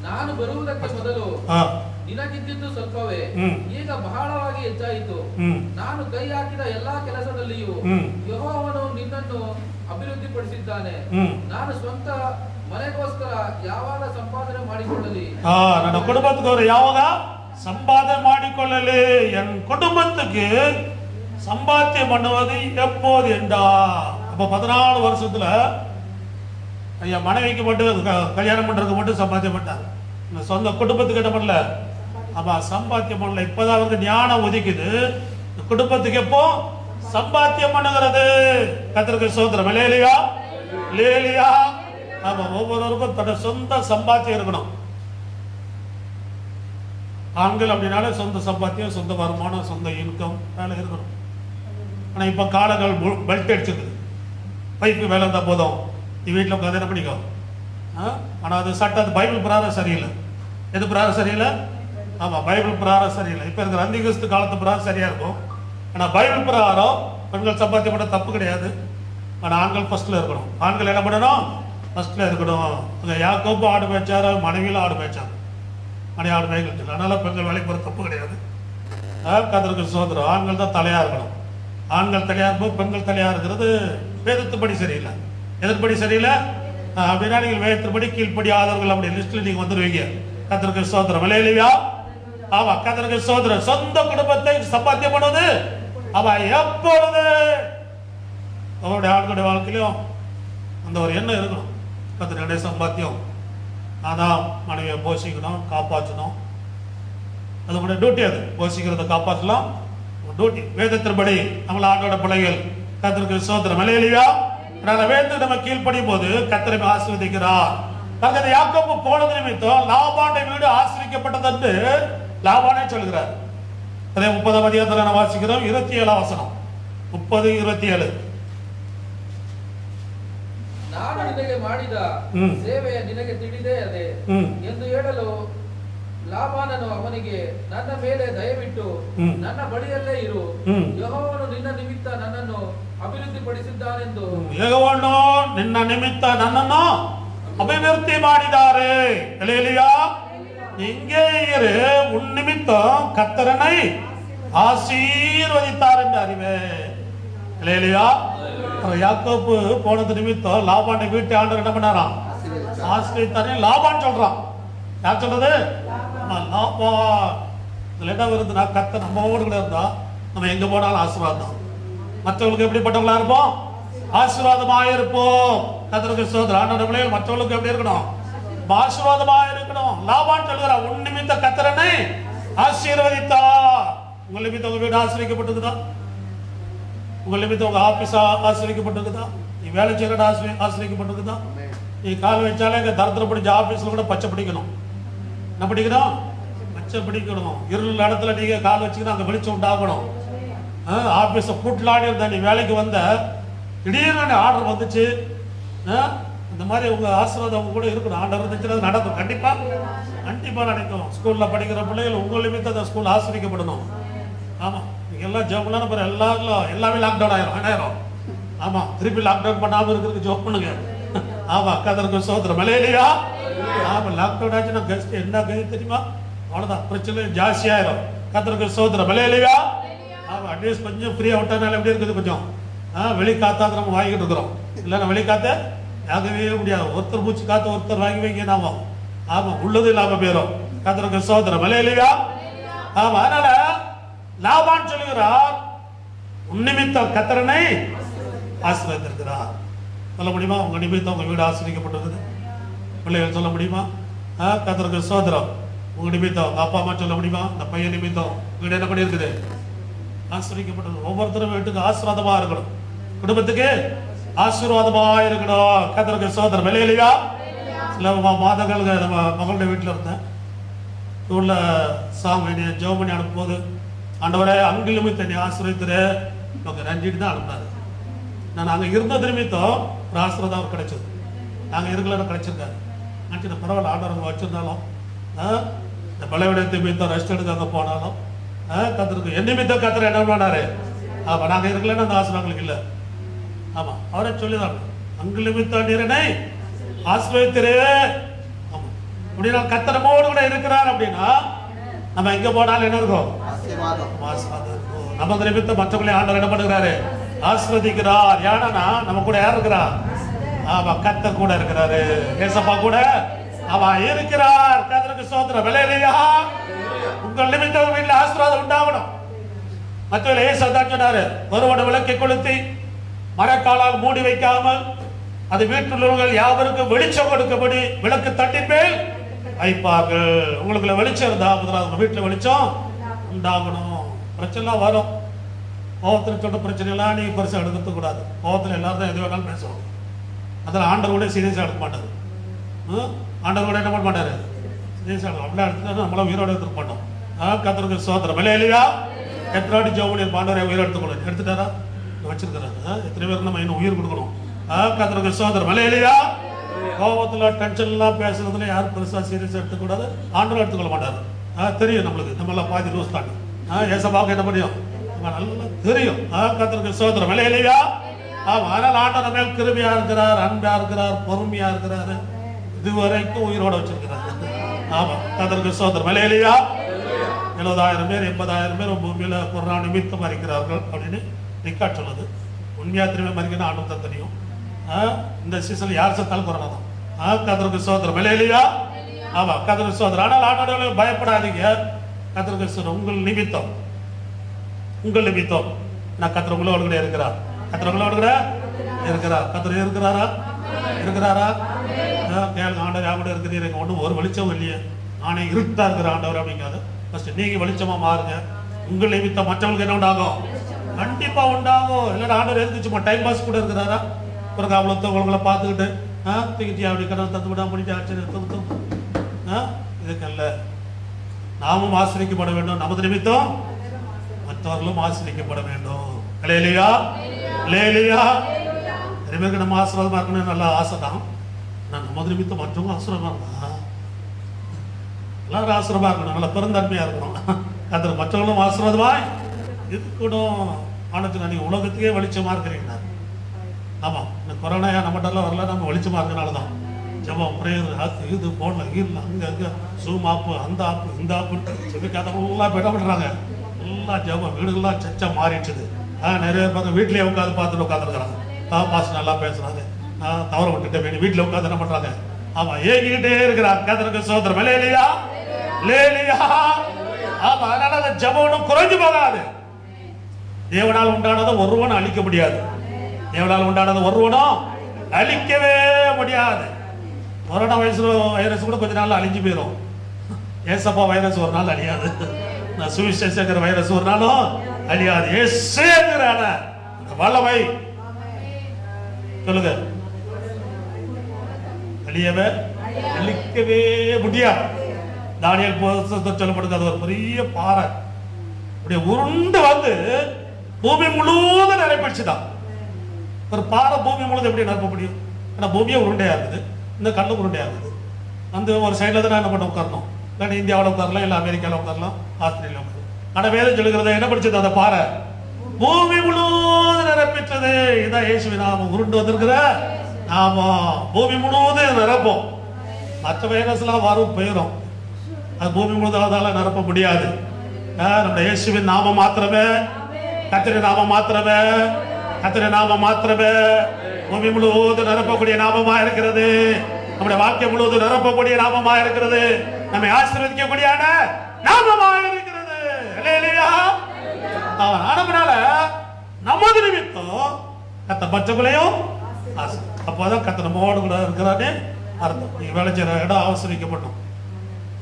ನಾನು ಬರುವುದಕ್ಕೆ ಮೊದಲು ನಿನಗಿದ್ದಿದ್ದು ಸ್ವಲ್ಪವೇ, ಈಗ ಬಹಳವಾಗಿ ಹೆಚ್ಚಾಯಿತು. ನಾನು ಕೈ ಹಾಕಿದ ಎಲ್ಲಾ ಕೆಲಸದಲ್ಲಿಯೂ ಯೆಹೋವನು ನಿನ್ನನ್ನು ಅಭಿವೃದ್ಧಿಪಡಿಸಿದ್ದಾನೆ. ನಾನು ಸ್ವಂತ ಮನೆಗೋಸ್ಕರ ಯಾವಾಗ ಸಂಪಾದನೆ ಮಾಡಿಕೊಳ್ಳಲಿ, ನನ್ನ ಕುಟುಂಬಕ್ಕೆ ಯಾವಾಗ சம்பாதனை மாடிக்கொள்ளலே, என் குடும்பத்துக்கு சம்பாத்தியம் பண்ணுவது எப்போது என்றா. அப்ப 14 வருஷத்துல ஐயா மனைவிக்கு மட்டும் கல்யாணம் பண்றதுக்கு மட்டும் சம்பாத்தியம் பண்ணாங்க, சொந்த குடும்பத்துக்கு என்ன பண்ணல. அப்ப சம்பாத்தியம் பண்ணல. இப்பதான் வந்து ஞானம் ஒதுக்குது, குடும்பத்துக்கு எப்போ சம்பாத்தியம் பண்ணுகிறது. கர்த்தருக்கு ஸ்தோத்திரம். இல்லையா? ஆமா, ஒவ்வொருவருக்கும் தன்னோட சொந்த சம்பாத்தியம் இருக்கணும். ஆண்கள் அப்படின்னாலே சொந்த சம்பாத்தியம், சொந்த வருமானம், சொந்த இன்கம் வேலை இருக்கணும். ஆனால் இப்போ காலங்கள் பெல்ட் அடிச்சது, பைப்பு வேலை இருந்தால் போதும், நீ வீட்டில் உட்காந்து என்ன பண்ணிக்கோ. ஆனால் அது சட்டம், அது பைபிள் பிரகாரம் சரியில்லை. எது பிரகாரம் சரியில்லை? ஆமாம், பைபிள் பிரகாரம் சரியில்லை. இப்போ இருக்கிற அந்திகிறிஸ்து காலத்து பிரகாரம் சரியாக இருக்கும். ஆனால் பைபிள் பிரகாரம் பெண்கள் சம்பாத்தியம் பண்ண தப்பு கிடையாது. ஆனால் ஆண்கள் ஃபர்ஸ்ட்ல இருக்கணும். ஆண்கள் என்ன பண்ணணும்? ஃபர்ஸ்ட்ல இருக்கணும். அங்கே யாக்கோபு ஆடு மேய்ச்சாரு, மனைவியில் ஆடு மேய்ச்சாங்க, மனைவி ஆடு மேய்கள். அதனால பெண்கள் வேலைக்கு போகிற தப்பு கிடையாது. கர்த்தருக்கு ஸ்தோத்திரம். ஆண்கள் தான் தலையா இருக்கணும். ஆண்கள் தலையா இருக்கும், பெண்கள் தலையா இருக்கிறது வேதத்துப்படி சரியில்லை. எதிர்படி சரியில்லை அப்படின்னா நீங்கள் வேதத்துப்படி கீழ்ப்படி ஆதரவுகள் அப்படி லிஸ்ட்ல நீங்க வந்துடுவீங்க. கர்த்தருக்கு ஸ்தோத்திரம். இல்லையா? ஆமா, கர்த்தருக்கு ஸ்தோத்திரம். சொந்த குடும்பத்தை சம்பாத்தியம் பண்ணுவது அவ எப்பொழுது அவருடைய ஆண்களுடைய வாழ்க்கையிலும் அந்த ஒரு எண்ணம் இருக்கணும். கர்த்தருடைய சம்பாத்தியம் அதான் மனைவியை போஷிக்கணும், காப்பாற்றணும். அது உங்களுடைய டியூட்டி. அது போஷிக்கிறத காப்பாற்றலாம் டியூட்டி. வேதத்தின்படி நம்மள ஆண்டோட பிள்ளைகள். கர்த்தருக்கு ஸ்தோத்திரம். இல்லையா? வேதத்துக்கு நம்ம கீழ்ப்படியும் போது கர்த்தரை ஆசீர்வதிக்கிறார். யாக்கோபு போனது நிமித்தம் லாபானுடைய வீடு ஆசீர்வதிக்கப்பட்டது என்று லாபானே சொல்கிறார். அதே 30ஆம் அதிகாரத்தில் நான் வாசிக்கிறோம், 27ஆம் வசனம். 30:27. ನಾನು ನಿನಗೆ ಮಾಡಿದ ಸೇವೆ ನಿನಗೆ ತಿಳಿದೇ ಅದೇ ಎಂದು ಹೇಳಲು ಲಾಬಾನನು ಅವನಿಗೆ, ನನ್ನ ಮೇಲೆ ದಯವಿಟ್ಟು ನನ್ನ ಬಳಿಯಲ್ಲೇ ಇರು, ಯೆಹೋವನು ನಿನ್ನ ನಿಮಿತ್ತ ನನ್ನನ್ನು ಅಭಿವೃದ್ಧಿಪಡಿಸಿದ್ದಾನೆಂದು. ಯೆಹೋವನು ನಿನ್ನ ನಿಮಿತ್ತ ನನ್ನನ್ನು ಅಭಿವೃದ್ಧಿ ಮಾಡಿದ್ದಾರೆ. அல்லேலூயா. இங்கே இரு, உன் நிமித்தம் கர்த்தரனை ஆசீர்வதித்தார் என்று அறிவே. அல்லேலூயா. யாக்கோபு போனது நிமித்தம் லாபானை வீட்டு ஆண்டவர் என்ன பண்ணாராம்? ஆசீர்வதித்தாரே. லாபான் சொல்றான். யார் சொல்றது? லாபான். இதுல என்ன வருதுன்னா, கர்த்தர் நம்மோடு கூட இருந்தா நம்ம எங்க போனாலும் ஆசீர்வாதம். மற்றவங்களுக்கு எப்படிப்பட்டவங்களா இருப்போம்? ஆசீர்வாதமாக இருப்போம். கர்த்தருக்கு ஸ்தோத்திரம். ஆண்டவருடைய பிள்ளைகள் மற்றவங்களுக்கு எப்படி இருக்கணும்? ஆசீர்வாதமாக இருக்கணும். லாபான் சொல்கிறார், உன் நிமித்த கர்த்தரனை ஆசீர்வதித்தார். உங்கள் நிமித்தம் உங்க வீடு ஆசீர்வதிக்கப்பட்டிருக்குதா? உங்கள் நிமித்தம் உங்க ஆபீஸ் ஆசீர்வதிக்கப்பட்டிருக்குதா? நீ வேலை செய்யற ஆசீர்வதிக்கப்பட்டிருக்குதா? நீ கால் வச்சாலே இங்க தரத்துல பிடிச்ச ஆபீஸ்ல கூட பச்சை பிடிக்கணும். என்ன பிடிக்கணும்? பச்சை பிடிக்கணும். இருள் இடத்துல நீங்க கால் வச்சுக்கணும், அங்க வெளிச்சம் உண்டாகணும். ஆபீஸ கூட்டலாடி இருந்தா நீ வேலைக்கு வந்த, திடீர்னு ஆர்டர் வந்துச்சு, இந்த மாதிரி உங்க ஆசீர்வாதம் கூட இருக்கணும். ஆர்டர் இருந்துச்சுன்னா நடக்கும். கண்டிப்பா கண்டிப்பா நடக்கும். ஸ்கூல்ல படிக்கிற பிள்ளைகள் உங்கள் நிமித்தம் அந்த ஸ்கூல் ஆசீர்வதிக்கப்படணும். ஆமா, எல்லாம் ஜோப்லாம் பிறகு எல்லாமே லாக்டவுன் ஆயிரும். ஆமா, திருப்பி லாக்டவுன் பண்ணாம இருக்கிறதுக்கு ஜோப் பண்ணுங்க. ஆமா, கர்த்தருக்கு ஸ்தோத்திரம். இல்லையா? ஆமா, லாக்டவுன் ஆச்சுன்னா கெஸ்ட் என்ன கெஸ்ட் தெரியுமா? அவ்வளவுதான், பிரச்சனை ஜாஸ்தி ஆயிரும். கர்த்தருக்கு ஸ்தோத்திரம். இல்லையா? ஆமா, அட்லீஸ்ட் கொஞ்சம் ஃப்ரீயா விட்டனால எப்படி இருக்குது? கொஞ்சம் வெளி காத்தாந்து நம்ம வாங்கிட்டு இருக்கிறோம். இல்லைன்னா வெளி காத்த ஆகவே முடியாது. ஒருத்தர் மூச்சு காத்து ஒருத்தர் வாங்கி வைங்க நாம. ஆமா, உள்ளது இல்லாம போயிடும். கர்த்தருக்கு ஸ்தோத்திரம். இல்லையா? ஆமா, அதனால லாபான் சொல்லுகிறார், உன் நிமித்தம் கர்த்தரனை ஆசீர்வதித்திருக்கிறார். சொல்ல முடியுமா? உங்க நிமித்தம் உங்க வீடு ஆசீர்வதிக்கப்பட்டிருக்குது. பிள்ளைகள் சொல்ல முடியுமா? கர்த்தருக்கு ஸ்தோத்திரம். உங்க நிமித்தம் உங்க அப்பா அம்மா சொல்ல முடியுமா? இந்த பையன் நிமித்தம் வீடு என்ன பண்ணியிருக்குது? ஆசீர்வதிக்கப்பட்டது. ஒவ்வொருத்தரும் வீட்டுக்கு ஆசீர்வாதமா இருக்கணும், குடும்பத்துக்கு ஆசீர்வாதமா இருக்கணும். கர்த்தருக்கு ஸ்தோத்திரம். இல்லையா? சில மாதங்கள் நம்ம மகளுடைய வீட்டில் இருந்தேன். உள்ள சாமி ஜெபம் பண்ணி அனுப்பும் போது, ஆண்டவரே அங்கிலுமே தண்ணி ஆசீர்வதித்துரு நமக்கு ரஞ்சிட்டு தான் அனுப்புனாரு. நான் அங்கே இருந்த நிமித்தம் ஒரு ஆசீர்வாதம் அவர் கிடைச்சது. நாங்கள் இருக்கலன்னு கிடைச்சிருக்காரு. நினச்சிட்டு பரவாயில்ல, ஆண்டவர் அங்கே வச்சிருந்தாலும் இந்த பலவிட நிமித்தம் ரெஸ்ட் எடுக்க அங்கே போனாலும் கத்திருக்கு என் நிமித்தம் கத்திர என்ன பண்ணாரு. ஆமாம், நாங்கள் இருக்கலன்னு அந்த ஆசீர்வாதங்களுக்கு இல்லை. ஆமாம், அவரே சொல்லிதான் அங்கு நிமித்தம் நீரனை ஆசீர்வதித்திரு. ஆமாம், அப்படின்னா கத்திரமோடு கூட இருக்கிறார் அப்படின்னா நம்ம எங்கே போனாலும் என்ன இருக்கும்? ஆசீர்வாதம் இருக்கும். நமக்கு நிமித்தம் மற்றவங்களே ஆண்டவர் என்ன பண்ணுகிறாரு? ஆசீர்வதிக்கிறார். ஏன்னா நம்ம கூட யார் இருக்கிறா? ஆமா, கர்த்தர் கூட இருக்கிறாரு. ஏசப்பா கூட அவ இருக்கிறார். கர்த்தருக்கு ஸ்தோத்திரம். இல்லையா? உங்கள் நிமித்தம் வீட்டில் ஆசீர்வாதம் உண்டாகணும். மற்றவர்கள் ஏசு தான் சொன்னாரு, ஒருவனை விளக்கை கொளுத்தி மரக்காலால் மூடி வைக்காமல் அது வீட்டில் உள்ளவர்கள் யாவருக்கும் வெளிச்சம் கொடுக்கப்படி விளக்கு தட்டின் மேல் வைப்பார்கள். உங்களுக்குள்ள வெளிச்சம் இருந்தா முதலாவது வீட்டில் வெளிச்சம் உண்டாகணும். பிரச்சனை வரும். கோபத்தில் சொல்ற பிரச்சனை எல்லாம் நீங்க பெருசாக எடுத்துக்க கூடாது. கோபத்தில் எல்லாரும் தான் எது வேணாலும் பேசுவோம். அதில் ஆண்டவர் கூட சீரியஸாக எடுக்க மாட்டாரு. ஆண்டவர் கூட என்ன பண்ண மாட்டாரு? சீரியஸாக எடுக்கும். அப்படியே எடுத்துட்டு நம்மளாம் உயிரோடு எடுத்துக்க மாட்டோம். கர்த்தருக்கு ஸ்தோத்திரம். இல்லையா? எத்தனை ஜெபம் ஆண்டவரை உயிர் எடுத்துக்கணும். எடுத்துட்டாரா? வச்சிருக்கிறாரு. எத்தனை பேருக்கு நம்ம இன்னும் உயிர் கொடுக்கணும். கர்த்தருக்கு ஸ்தோத்திரம். இல்லையா? கோபத்தில் டென்ஷன்லாம் பேசுறதுல யாரும் பெருசாக சீரியஸாக எடுத்துக்கூடாது. ஆண்டவர் எடுத்துக்கொள்ள மாட்டாரு. தெரியும் நம்மளுக்கு, நம்மளாம் பாதி லூஸ் தாங்க. ஏசப்பாவுக்கு என்ன பண்ணியும் நல்லா தெரியும். கர்த்தருக்கு ஸ்தோத்திரம். இல்லையா? ஆமா, அதனால ஆண்டவர் மேல் கிருபையா இருக்கிறார், அன்பா இருக்கிறார், பொறுமையா இருக்கிறாரு. இதுவரைக்கும் உயிரோட வச்சிருக்கிறார். ஆமா, கர்த்தருக்கு ஸ்தோத்திரம். இல்லையா? 70,000 பேர் 80,000 பேர் பூமியில கொரோனா நிமித்தம் மறிக்கிறார்கள் அப்படின்னு ரெக்கார்ட் சொல்லுது. உண்மையா திரும்ப மறிக்கணும் ஆண்டவர் தான் தெரியும். இந்த சீசன்ல யார் செத்தாலும் கொரோனா தான். கர்த்தருக்கு ஸ்தோத்திரம். இல்லையா? ஆமா, கர்த்தருக்கு ஸ்தோத்திரம். ஆனால் ஆண்டவர்களே பயப்படாதீங்க. கர்த்தருக்கு ஸ்தோத்திரம். உங்கள் நிமித்தம் நான் கர்த்தர் உங்களோடு கூட இருக்கிறார். கர்த்தர் உங்களோடு கூட இருக்கிறார். கர்த்தர் இருக்கிறாரா? கேளுங்க, ஆண்டவர் யார் கூட இருக்கிறீங்க? ஒன்றும் ஒரு வெளிச்சம் இல்லையே, நானே இருட்டா இருக்கிற ஆண்டவர் அப்படிங்காது. ஃபர்ஸ்ட் நீங்க வெளிச்சமா மாறுங்க. உங்கள் நிமித்தம் மற்றவங்களுக்கு என்ன உண்டாகும்? கண்டிப்பா உண்டாகும். இல்லைன்னா ஆண்டவர் எதுக்கு சும்மா டைம் பாஸ் கூட இருக்கிறாரா? பிறகு அவ்வளோ உங்களை பார்த்துக்கிட்டு தூக்கிட்டியா அப்படி கடவுள் தந்து விட முடிஞ்சா இதுக்கல்ல. நாமும் ஆசிரிக்கப்பட வேண்டும். நமது நிமித்தம் மற்றவர்களும் ஆசிரிக்கப்பட வேண்டும். இல்லையா? நிறைய பேருக்கு நம்ம ஆசீர்வாதமா இருக்கணும் நல்ல ஆசை தான். நான் நமது நிமித்தம் மற்றவங்க ஆசீர்வாதமா இருக்கா? எல்லாரும் ஆசீர்வாதமா இருக்கணும், நல்லா பெருந்தன்மையா இருக்கணும். கர்த்தர் மற்றவங்களும் ஆசீர்வாதமா இருக்கணும். ஆனதுக்கு நீங்க உலகத்துக்கே வெளிச்சமா இருக்கிறீங்க. ஆமா, இந்த கொரோனா நம்மகிட்டலாம் வரல, நம்ம வெளிச்சமா இருக்கனால தான். ஜபம், பிரேயர், அது இது போடல இல்லை அங்கே சூம் ஆப்பு, அந்த ஆப்பு, இந்த ஆப்பு சொல்லிக்காதவங்களாம் இப்போ என்ன பண்ணுறாங்க? எல்லாம் ஜபம், வீடுகள்லாம் சச்சா மாறிடுச்சுது. நிறைய பேர் பார்த்து வீட்டிலேயே உட்காந்து பார்த்துட்டு உட்காந்துருக்குறாங்க. பாஸ் நல்லா பேசுகிறாங்க, தவற விட்டுட்டு வேணும் வீட்டில் உட்காந்து என்ன பண்ணுறாங்க? ஆமாம், ஏங்கிக்கிட்டே இருக்கிறாங்க. கர்த்தருக்கு ஸ்தோத்திரம். இல்லையா? ஆமாம், அதனால அந்த ஜபம் குறைஞ்சு போகாது. தேவனால் உண்டானதை ஒருவனும் அழிக்க முடியாது. தேவனால் உண்டானதை ஒருவனும் அழிக்கவே முடியாது. கொரோனா வைரஸ் கூட கொஞ்ச நாள் அழிஞ்சு போயிடும். ஏசப்பா வைரஸ் ஒரு நாள் அழியாது. சுவிசேஷங்கிற வைரஸ் ஒரு நாளும் அழியாது. ஏசுங்கிற வல்லமை சொல்லுங்க, அழியவே அழிக்கவே முடியாது. தானியேல் சொல்லப்படுது, அது ஒரு பெரிய பாறை அப்படியே உருண்டு வந்து பூமி முழுவதும் நிரப்பிடுச்சுதான். ஒரு பாறை பூமி முழுவதும் எப்படி நிரப்ப முடியும்? ஏன்னா பூமியே உருண்டையா இருக்குது, இந்த கல்லும் உருண்டையா இருக்குது. அந்த ஒரு சைடில் தான் என்ன பண்ண உட்காரணும். இல்லைன்னா இந்தியாவில் உட்காரலாம், இல்லை அமெரிக்காவில் உட்காரலாம், ஆஸ்திரேலியா உட்காரலாம். ஆனால் வேதம் சொல்லுகிறத என்ன படிச்சது? அந்த பாறை பூமி முழுவதும் நிரப்பிட்டது. இதான் இயேசுவின் நாமம் உருண்டு வந்திருக்கிற நாமம். பூமி முழுவதும் நிரப்போம். மற்ற வைரஸ்லாம் வரும் போயிடும், அது பூமி முழுவதால நிரப்ப முடியாது. நம்ம இயேசுவின் நாமம் மாத்திரமே, கர்த்தரின் நாமம் மாத்திரமே, கர்த்தரின் நாமம் மாத்திரமே பூமி முழுவதும் நிரப்பக்கூடிய நாமமா இருக்கிறது. நம்முடைய வாழ்க்கை முழுவதும் நிரப்பக்கூடிய நாமமா இருக்கிறது. நம்மை ஆசீர்வதிக்கக்கூடிய நாமமா இருக்கிறது. இல்லையா? ஆனதுனால நமது நிமித்தம் கத்த பச்சைகளையும் அப்போதான் கத்த நம்மோடு கூட இருக்கிறானே அர்த்தம். நீ வேலை செய்யற இடம் அவசரிக்கப்பட்டோம்.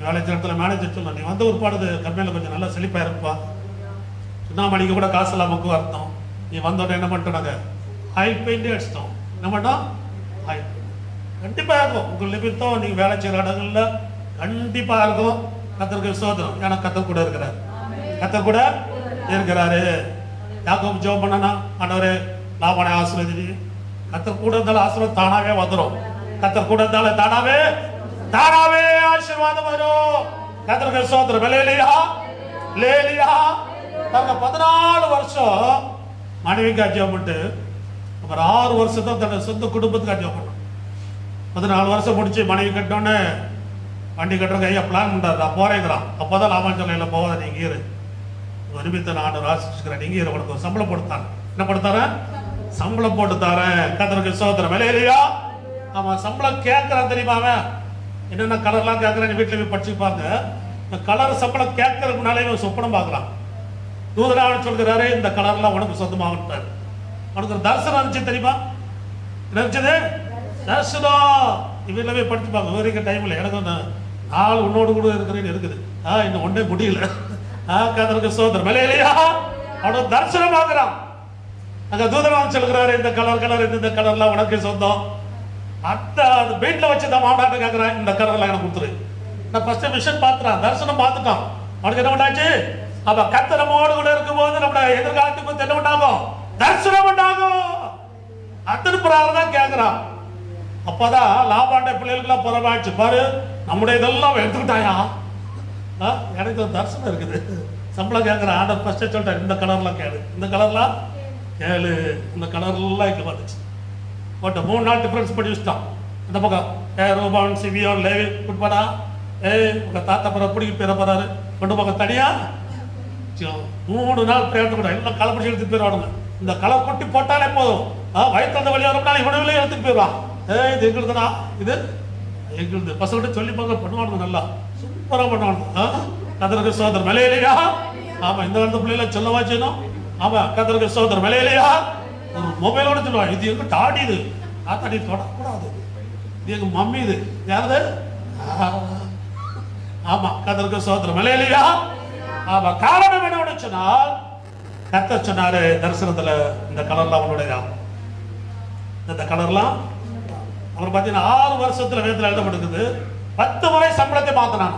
வேலை செய்யற இடத்துல மேனேஜர் சொல்லலாம், நீ வந்து ஒரு பாடு கம்பெனியில் கொஞ்சம் நல்லா செழிப்பா இருப்பா, சுண்ணாமணிக்கு கூட காசு இல்லாமக்கும் அர்த்தம். நீ வந்தோடனே என்ன பண்ணிட்டோம், ஆயில் பெயிண்டே அடிச்சிட்டோம். என்ன பண்ணோம், ஆயில் கண்டிப்பா இருக்கும். உங்கள் நிமித்தம் நீங்க வேலை செய்யற இடங்கள்ல கண்டிப்பா இருக்கும். கத்தருக்கு சோதனம், ஏன்னா கத்தர் கூட இருக்கிறார், கத்தர் கூட இருக்கிறாரு. யாக்கோபு ஜெபம் பண்ணனா, ஆண்டவரே லாபானை ஆசீர்வதி. கத்தர் கூட இருந்தாலும் ஆசீர்வாதம் தானாவே வந்துடும். கத்தர் கூட இருந்தாலும் தானாவே ஆசீர்வாதம் வரும். கத்தருக்கு சோதனம். இல்லையா? இல்லையா? 14 வருஷம் மனைவிக்கு ஜெபம் பண்ணிட்டு அப்புறம் 6 வருஷம் தன்னை சொந்த குடும்பத்துக்கு ஜெபம் பண்ணோம். 14 வருஷம் முடிச்சு மனைவி கட்டோன்னு வண்டி கட்டுறதுக்கு ஐயா பிளான் பண்ணுறாரு, நான் போறேங்கிறான். அப்போதான் லாபம் சொல்ல போகாத, நீங்க இரு, நிமித்த நான் ராசிக்கிறேன், நீங்க இரு, உனக்கு சம்பளம் போட்டுத்தாரேன். என்ன போட்டுத்தாரேன்? சம்பளம் போட்டுத்தாரேன். கத்தருக்கு சோதரம். இல்லையா? ஆமா, சம்பளம் கேட்கறான் தெரியுமா? அவன் என்னென்ன கலர்லாம் கேட்கறான், வீட்டுல போய் படிச்சுப்பாங்க. இந்த கலர் சம்பளம் கேட்கறதுக்கு முன்னாலே இவன் சொப்பனம் பார்க்கலாம். தூதராவன் சொல்கிறாரு, இந்த கலர்லாம் உனக்கு சொந்தமாகிட்டாரு. உனக்கு ஒரு தரிசனம் இருந்துச்சு தெரியுமா? நினைச்சது தரிசனம். வீட்டில் போய் படிச்சுப்பாங்க. வரைக்கும் டைம்ல எனக்கு நாள் உன்னோடு கூட இருக்கிறேன்னு இருக்குது. இன்னும் ஒன்றே முடியல. கதருக்கு சோதரம். இல்லையா? அவனோட தரிசனம் பார்க்கிறான். அங்க தூதராவன் சொல்கிறாரு, இந்த கலர் இந்த கலர்லாம் உனக்கு சொந்தம். அந்த வீட்டில் வச்சு தான் மாவட்டாட்ட கேட்கறான், இந்த கலர்லாம் எனக்கு கொடுத்துரு. நான் ஃபர்ஸ்ட் விஷன் பார்த்துறான், தரிசனம் பார்த்துட்டான். அவனுக்கு என்ன பண்ணாச்சு? அப்ப கர்த்தர் நம்மோடு கூட இருக்கும்போது நம்ம எதிர்காலத்துக்கு என்ன பண்ணாகும்? தரிசனம் பண்ணாகும். அத்தனை பிரகாரம் தான் கேட்கிறான். அப்பதான் லாபாண்ட பிள்ளைகளுக்கெல்லாம் புறமாச்சு, பாரு நம்முடைய இதெல்லாம் எடுத்துக்கிட்டாயா, எனக்கு ஒரு தரிசனம் இருக்குது. சம்பளம் கேட்கிறேன். ஆண்டர் ஃபர்ஸ்டே சொல்லிட்டேன், இந்த கலர்லாம் கேளு, இந்த கலர்லாம் கேளு. இந்த கலர்லாம் இங்கே வந்துச்சு. போட்ட 3 நாள் டிஃபரன்ஸ் பண்ணி வச்சுட்டான். இந்த பக்கம் ரூபான் சிவியோன் லேவி குட்பாடா, உங்க தாத்தா பிற பிடிக்க பேர போறாரு, கொண்டு பக்கம் தனியா 3 நாள் பிரயாணம் கூட எல்லாம் களை பிடிச்சி எடுத்துட்டு போயிடுவானுங்க. இந்த களை கொட்டி போட்டாலே போதும், வயிற்று வழி வரப்பா இவனவிலே எடுத்துட்டு போயிடுவான். இது எங்களுதுனா, இது எங்களுது. பசங்கிட்ட சொல்லி பார்க்க பண்ணுவானுங்க, நல்லா சூப்பராக பண்ணுவானுங்க. கதருக்கு சோதரம். இல்லையா? ஆமா, இந்த காலத்து பிள்ளைல சொல்லவா செய்யணும். ஆமா, கதருக்கு சோதரம். இல்லையா? ஒரு மொபைலோட சொல்லுவாங்க, இது எங்க டாடி, இது தாத்தாடி தொடக்கூடாது, இது எங்க மம்மி, இது யாரு? ஆமா, கதருக்கு சோதரம். இல்லையா? ஆமா, காரணம் என்ன சொன்னால் கர்த்தர் சொன்னாரு தரிசனத்துல, இந்த கலர்லாம் உன்னுடைய, இந்த கலர்லாம் அவர் பார்த்தீங்கன்னா 6 வருஷத்துல வேதத்தில் எழுதப்பட்டிருக்குது. 10 முறை சம்பளத்தை மாத்தினான்.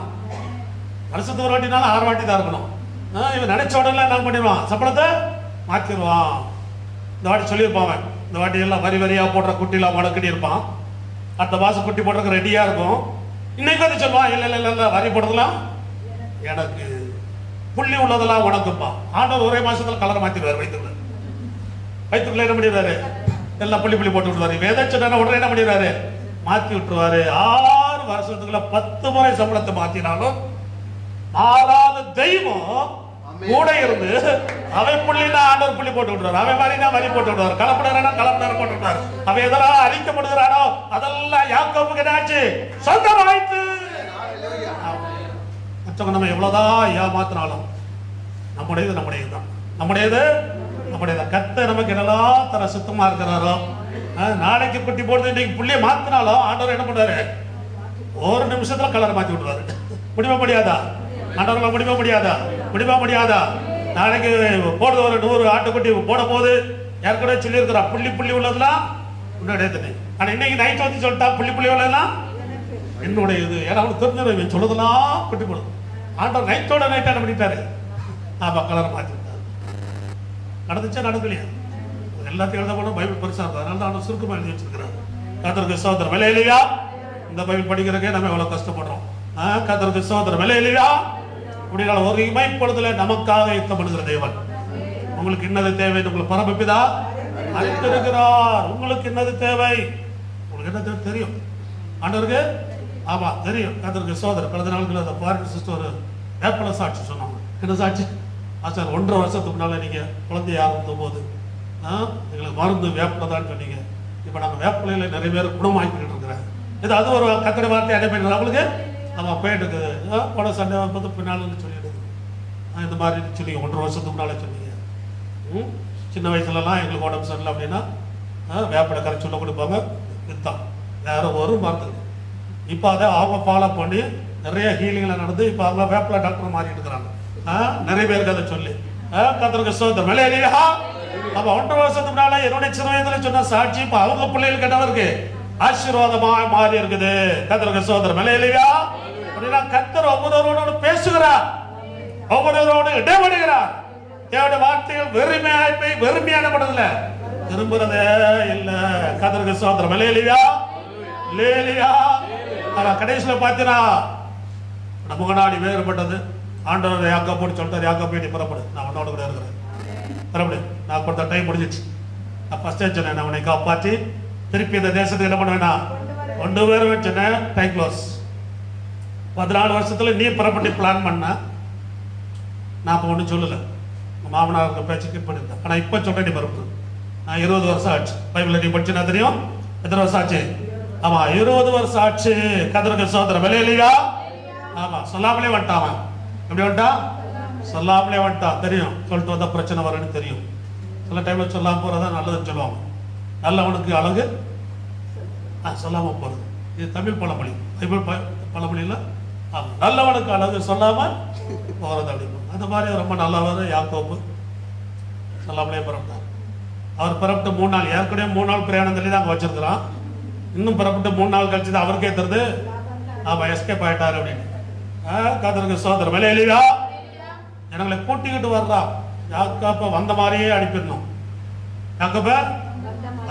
வருஷத்துக்கு ஒரு வாட்டினாலும் 6 வாட்டி தான் இருக்கணும். இவன் நினைச்ச உடனே என்ன பண்ணிடுவான், சம்பளத்தை மாத்திடுவான். இந்த வாட்டி சொல்லியிருப்பான், இந்த வாட்டி எல்லாம் வரி வரியா போடுற குட்டிலாம் முடக்கட்டி இருப்பான். அடுத்த மாசம் குட்டி போடுறதுக்கு ரெடியா இருக்கும். இன்னைக்கு வந்து சொல்லுவான், இல்ல வரி போடுறதுலாம் எனக்கு, புள்ளி உள்ளதெல்லாம் உனக்குப்பா. ஆண்டவர் ஒரே மாசத்துல கலரை மாத்திடுவார். வயிற்றுக்குள்ள என்ன பண்ணிடுவாரு, எல்லாம் புள்ளி போட்டு விட்டுருவாரு. வேதச்சன உடனே என்ன பண்ணிடுவாரு, மாத்தி விட்டுருவாரு. 6 வருஷத்துக்குள்ள 10 முறை சம்பளத்தை மாத்தினாலும் மாறாத தெய்வம் கூட இருந்து அவன் புள்ளினா ஆண்டவர் புள்ளி போட்டு விட்டுருவாரு. அவன் மாதிரினா வரி போட்டு விடுவார். கலப்படாரா போட்டு விட்டார். அவன் எதெல்லாம் அழிக்கப்படுகிறானோ அதெல்லாம் யாக்கோபுக்கு என்னாச்சு, சொந்தமாயிற்று. மற்றவங்க நம்ம எவ்வளவுதான் ஏமாத்தினாலும் நம்முடையது கர்த்தர் நமக்கு என்னெல்லாம் தர சுத்தமா இருக்கிறாரோ, நாளைக்கு குட்டி போடுறது இன்னைக்கு புள்ளிய மாத்தினாலும் ஆண்டவர் என்ன பண்றாரு, ஒரு நிமிஷத்துல கலர் மாத்தி விடுவாரு. முடியாதா? ஆண்டவர்களால் முடியாதா? நாளைக்கு போடுறது ஒரு 100 ஆட்டுக்குட்டி போட போது ஏற்கனவே சொல்லி இருக்கிறா, புள்ளி உள்ளதெல்லாம் உன்னுடைய தண்ணி. ஆனா இன்னைக்கு நைட் வந்து சொல்லிட்டா புள்ளி உள்ளதெல்லாம் என்னுடைய இது. ஏன்னா அவனுக்கு தெரிஞ்ச சொல்லுதெல்லாம் குட்டி போடுது. ஆண்டவர் நைட்டோட நைட்டா என்ன பண்ணிட்டாரு, ஆமா கலரை மாத்தி விட்டாரு. நடந்துச்சா நடக்கலையா? எல்லாத்தையும் எழுத போனா பைபிள் பெருசா இருக்கும். அதனால தான் அவன் சுருக்கமா எழுதி வச்சிருக்கிறார். கர்த்தருக்கு ஸ்தோத்திரம். இல்லையா? இந்த பைபிள் படிக்கிறதுக்கே நம்ம எவ்வளவு கஷ்டப்படுறோம். கர்த்தருக்கு ஸ்தோத்திரம். இல்லையா? அப்படின்னா ஒரு இமைப்பொழுதுல நமக்காக யுத்தம் பண்ணுகிற தேவன். உங்களுக்கு என்னது தேவை, உங்களுக்கு பரமபிதா அறிந்திருக்கிறார். உங்களுக்கு என்னது தேவை, உங்களுக்கு என்ன தெரியும் ஆண்டவருக்கு. ஆமா தெரியும். கர்த்தருக்கு ஸ்தோத்திரம். கடந்த நாட்கள் அந்த ஃபாரின் சிஸ்டர் ஒரு வேப்பல சாட்சி சொன்னாங்க. என்ன சாட்சி? ஆச்சார் 1.5 வருஷத்துக்கு முன்னால நீங்க குழந்தையா இருந்த போது எங்களுக்கு மருந்து வேப்பலை தான் சொன்னீங்க. இப்ப நாங்க வேப்பலையில நிறைய பேர் குணமாக்கிட்டு இருக்கிறேன். இது அது ஒரு கத்திர வார்த்தை அடைப்பேன் அவங்களுக்கு. நம்ம போயிட்டு இருக்குது போன சண்டை வந்து பின்னாலும் சொல்லிடுது. இந்த மாதிரி சொன்னீங்க 1.5 வருஷத்துக்கு முன்னால் சொன்னீங்க. சின்ன வயசுலலாம் எங்களுக்கு உடம்பு சரியில்லை அப்படின்னா வேப்பிலை கரைச்சி உள்ள கொடுப்பாங்க, இதுதான் வேறு ஒரு மருந்து. இப்போ அதை அவங்க ஃபாலோ பண்ணி நிறைய ஹீலிங்கில் நடந்து இப்போ அவங்க வேப்பிலை டாக்டர் மாறிட்டு இருக்கிறாங்க. நிறைய பேருக்கு அதை சொல்லி கர்த்தருக்கு ஸ்தோத்திரம். ஹல்லேலூயா. அப்போ 1.5 வருஷத்துக்கு முன்னால என்னுடைய சின்ன வயதுல சொன்ன சாட்சி இப்போ அவங்க பிள்ளைகள் கிட்டவருக்கு ஆசீர்வாதமாக மாறி இருக்குது. கர்த்தருக்கு ஸ்தோத்திரம். ஹல்லேலூயா. அப்படின்னா கர்த்தர் ஒவ்வொருவரோடு பேசுகிறார், ஒவ்வொருவரோடு இடைபடுகிறார். தேவனுடைய வார்த்தைகள் வெறுமையாய் போய் வெறுமையானப்படுதுல திரும்புறதே இல்ல. கர்த்தருக்கு ஸ்தோத்திரம். ஹல்லேலூயா. ஹல்லேலூயா. கடைசியில் பார்த்தீங்கன்னா நம்ம முகநாடி வேறுபட்டது. ஆண்டவர் யாக்கோபு சொல்லிட்டார், யாக்கோபு நீ புறப்படு, நான் உன்னோட கூட இருக்கிறேன், புறப்படு. நான் கொடுத்த டைம் முடிஞ்சிச்சு. நான் ஃபர்ஸ்டே சொன்னேன், நான் உன்னை காப்பாற்றி திருப்பி இந்த தேசத்துக்கு என்ன பண்ணுவேன்னா கொண்டு வருவேன் சொன்னேன். Time close. 14 வருஷத்துல நீ புறப்பட்டு பிளான் பண்ண. நான் இப்போ ஒன்றும் சொல்லலை, மாமனார் பேச்சு கிட் பண்ணியிருந்தேன். ஆனால் இப்போ சொல்கிறேன், நீ புறப்படு. நான் 20 வருஷம் ஆச்சு. பைபிளில் நீ படிச்சுன்னா தெரியும் எத்தனை வருஷம் ஆச்சு. ஆமா 20 வருஷம் ஆச்சு. கர்த்தருக்கு ஸ்தோத்திரம். ஹல்லேலூயா. ஆமா சொல்லாமலே வந்துட்டான். எப்படி வந்துட்டான்? சொல்லாமலே வந்துட்டான். தெரியும் சொல்லிட்டு வந்தா பிரச்சனை வரும்னு தெரியும். சில டைம்ல சொல்லாம போறதா நல்லதுன்னு சொல்லுவாங்க. நல்லவனுக்கு அழகு சொல்லாம போறது. இது தமிழ் பழமொழி, பைபிள் பழமொழியில் நல்லவனுக்கு அழகு சொல்லாம போறது அப்படின்னு. அந்த மாதிரி ரொம்ப நல்லவர் யாக்கோபு சொல்லாமலே புறப்பட்டார். அவர் புறப்பட்டு 3 நாள், ஏற்கனவே 3 நாள் பிரயாணம் சொல்லி தான் அங்கே வச்சிருக்கிறான். இன்னும் புறப்பட்டு 3 நாள் கழிச்சு தான் அவருக்கே தெரியுது ஆமா எஸ்கேப் ஆயிட்டாரு அப்படின்னு. கர்த்தருக்கு ஸ்தோத்திரம். ஹல்லேலூயா. ஜனங்களை கூட்டிக்கிட்டு வர்றா. யாக்கோபை வந்த மாதிரியே அனுப்பிடணும். யாக்கோபை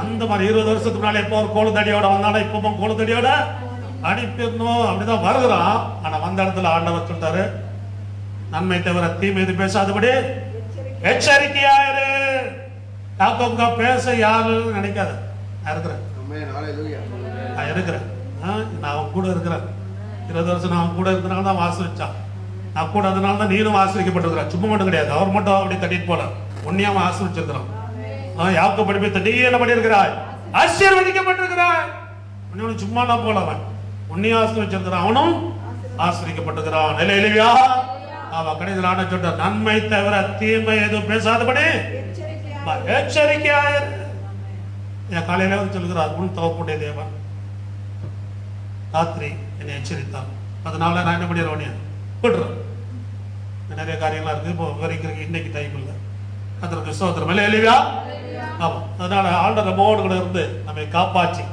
அந்த மாதிரி 20 வருஷத்துக்கு முன்னாலே எப்போ ஒரு கோளுதடியோட வந்தானா இப்பவும் கோளுதடியோட அனுப்பிடணும். அப்படிதான் வருகிறான். ஆனா வந்த இடத்துல ஆண்டவர் சொல்லிட்டாரு, நன்மை தவிர தீமை எது பேசாதபடி எச்சரிக்கையாயிரு. யாக்கோபுக்கா பேச யாருன்னு நினைக்காத. நான் இருக்கிறேன், நான் இருக்கிறேன், நான் அவன் கூட இருக்கிறேன். 20 வருஷம் நான் அவன் கூட இருக்கிறனால தான் ஆசிரிச்சான். நான் கூட அதனால தான் நீனும் ஆசிரிக்கப்பட்டிருக்கிறான். சும்மா மட்டும் கிடையாது, அவர் மட்டும் அப்படி தட்டிட்டு போல உன்னையும் ஆசிரிச்சிருக்கிறான். யாக்கோபு படிப்பை நீ என்ன பண்ணியிருக்கிறாய்? ஆசீர்வதிக்கப்பட்டிருக்கிறாய். உன்னை சும்மா நான் போல அவன் உன்னையும் ஆசிரிச்சிருக்கிறான், அவனும் ஆசிரிக்கப்பட்டிருக்கிறான். ஹல்லேலூயா. அவன் கடைசியில் ஆன சொல்றார், நன்மை தவிர தீமை எதுவும் பேசாதபடி எச்சரிக்கையாயிரு. என் காலையில வந்து சொல்கிறார், உன் தகப்பனுடைய தேவன் ராத்திரி என்னை எச்சரித்தான், அதனால நான் என்ன பண்ணிடுறேன் விடுறேன். நிறைய காரியங்களாக இருக்குது, இப்போ விவரிக்கிறதுக்கு இன்னைக்கு டைம் இல்லை. கர்த்தருக்கு ஸ்தோத்திரம். ஹல்லேலூயா. ஆமாம், அதனால ஆண்டவர் நம்மோடு கூட இருந்து நம்மை காப்பாற்றி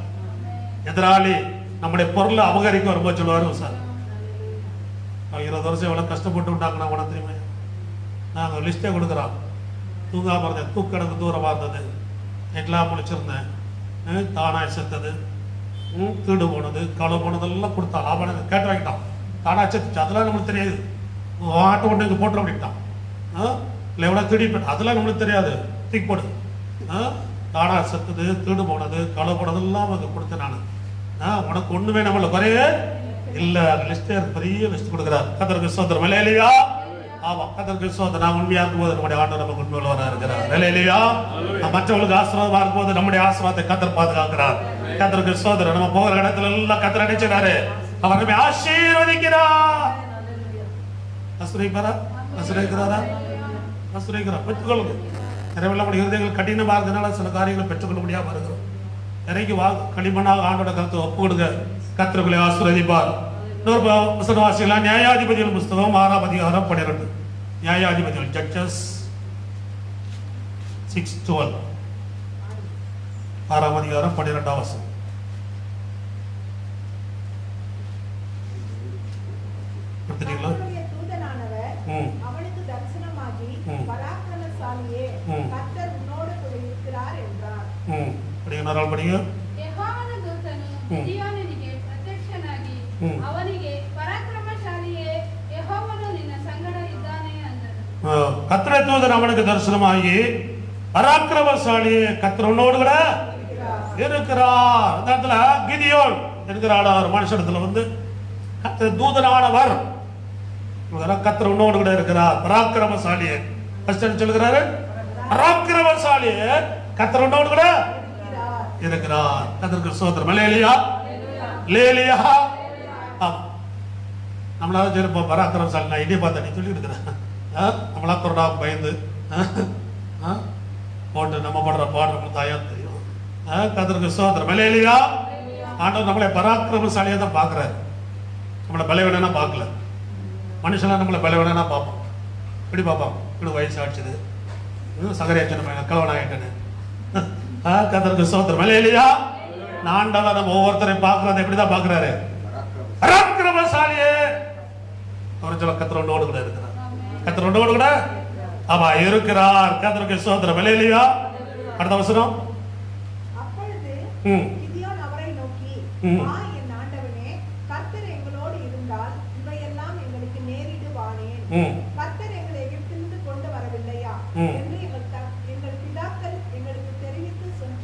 எதிராளி நம்முடைய பொருளை அபகரிக்க வரும்போது சொல்லுவார், சார் 20 வருஷம் எவ்வளோ கஷ்டப்பட்டு விட்டாங்கன்னா உனக்கு தெரியுமா? நாங்கள் லிஸ்ட்டே கொடுக்குறோம். தூங்காமல் இருந்தேன், தூக்கடக்கு தூரமாக இருந்தது, எல்லாம் முழிச்சிருந்தேன், தானாய் செத்தது, தீடு போனது, களை போனதெல்லாம் கொடுத்தான். லாபம் கேட்டு வாங்கிட்டான், தானா செத்துச்சு, அதெல்லாம் நம்மளுக்கு தெரியாது. ஆட்டை கொண்டு இங்கே போட்டு அப்படின்ட்டான். இல்லை எவ்வளோ திடீர் அதெல்லாம் நம்மளுக்கு தெரியாது, தூக்கி போடு. தானா செத்தது, தீடு போனது, களை போனதெல்லாம் அங்கே கொடுத்தேன் நான். உனக்கு ஒன்றுமே நம்மள குறையே இல்லை. லிஸ்டே பெரிய லிஸ்ட் கொடுக்குறாரு. கர்த்தருக்கு ஸ்தோத்திரம். ஹல்லேலூயா. ஆமாம், கர்த்தருக்கு ஸ்தோத்திரம். நான் உண்மையாக இருக்கும்போது நம்முடைய ஆண்டவர் நமக்கு உண்மையுள்ளவராக இருக்கிறார். ஹல்லேலூயா. மற்றவங்களுக்கு ஆசீர்வாதமாக இருக்கும்போது நம்முடைய ஆசீர்வாதத்தை கர்த்தர் பாதுகாக்கிறார். கர்த்தருக்கு ஸ்தோத்திரம். நம்ம போகிற இடத்துல எல்லாம் கர்த்தர் நினைச்சாரு, அவர் நம்மை ஆசீர்வதிக்கிறார். ஆசீர்வதிப்பாரா? ஆசீர்வதிக்கிறாரா? ஆசீர்வதிக்கிறார். பெற்றுக்கொள்ளுங்க. நிறைய நம்முடைய இருதயங்கள் கடினமாக இருக்கிறதுனால சில காரியங்களை பெற்றுக்கொள்ள முடியாமல் இருக்கிறோம். இறங்கி களிமண்ணாக ஆண்டோட கருத்தை ஒப்பு கொடுங்க. கர்த்தர்களை ஆசீர்வதிப்பார். இன்னொரு வசனவாசிகள் நியாயாதிபதிகள் புஸ்தகம் 6ஆம் அதிகாரம் 12. நியாயாதிபதிகள், ஜட்ஜஸ் 6:12. 6ஆம் அதிகாரம் 12ஆம் வசனம். அவனுக்கு தரிசனமாகி பராக்கிரமசாலியே, கர்த்தர் உன்னோடு கூட இருக்கிறார் என்றார். படிங்க. ಯೆಹೋವನ ದೂತನು ಗಿದ್ಯೋನನಿಗೆ ಪ್ರತ್ಯಕ್ಷನಾಗಿ ಅವನಿಗೆ ಪರಾಕ್ರಮಶಾಲಿಯೇ, ಯೆಹೋವನು ನಿನ್ನ ಸಂಗಡ ಇದ್ದಾನೆ ಅಂದನು. கர்த்தருடைய தூதன் அவனுக்கு தரிசனமாகி பராக்கிரமசாலியே, கர்த்தர் உன்னோடு கூட இருக்கிறார். அந்த இடத்துல கிதியோன் என்கிற ஒரு மனுஷனத்துல வந்து கர்த்தர் தூதனானவர், கர்த்தர் உன்னோடு கூட இருக்கிறார், பராக்கிரமசாலியே. சொல்லுகிறாரு, பராக்கிரமசாலியே கர்த்தர் உன்னோடு கூட இருக்கிறார். கர்த்தருக்கு ஸ்தோத்திரம். ஹல்லேலூயா. ஹல்லேலூயா. நம்மளால சரி பராக்கிரமசாலி, நான் இடியை பார்த்தேன் நீ சொல்லிட்டு இருக்கிறேன். நம்மளா கொரோனா பயந்து போட்டு நம்ம படுற பாடு நம்ம தாயா தெரியும். கர்த்தருக்கு ஸ்தோத்திரம். அல்லேலூயா. ஆண்டவர் நம்மளை பராக்கிரமசாலியா தான் பார்க்குறாரு. நம்மளை பலவீனனா பார்க்கல. மனுஷனா நம்மளை பலவீனனா பார்ப்போம். இப்படி பார்ப்பான், இப்படி வயசு ஆச்சுது, சகரியாச்சன கலவன் ஆகிட்டேன்னு. கர்த்தருக்கு ஸ்தோத்திரம். அல்லேலூயா. ஆண்டவர் நம்ம ஒவ்வொருத்தரையும் பார்க்கறத எப்படிதான் பார்க்குறாரு? பராக்கிரமசாலியே. அவர் சொல்ல கர்த்தரோடு கூட இருக்கிறார். கர்த்தரோடு கூட ஆமா இருக்கிறார். கர்த்தருக்கு ஸ்தோத்திரம். அல்லேலூயா. அடுத்த வசனம். அப்பொழுது கிதியோன் அவரை நோக்கி, ஆ என் ஆண்டவனே, கர்த்தர் எங்களோடு இருந்தால் இவையெல்லாம் எங்களுக்கு நேரிடுவானேன். கர்த்தர் எங்களை எகிப்திலிருந்து கொண்டு வரவில்லையா என்று எங்கள் பிதாக்கள் எங்களுக்கு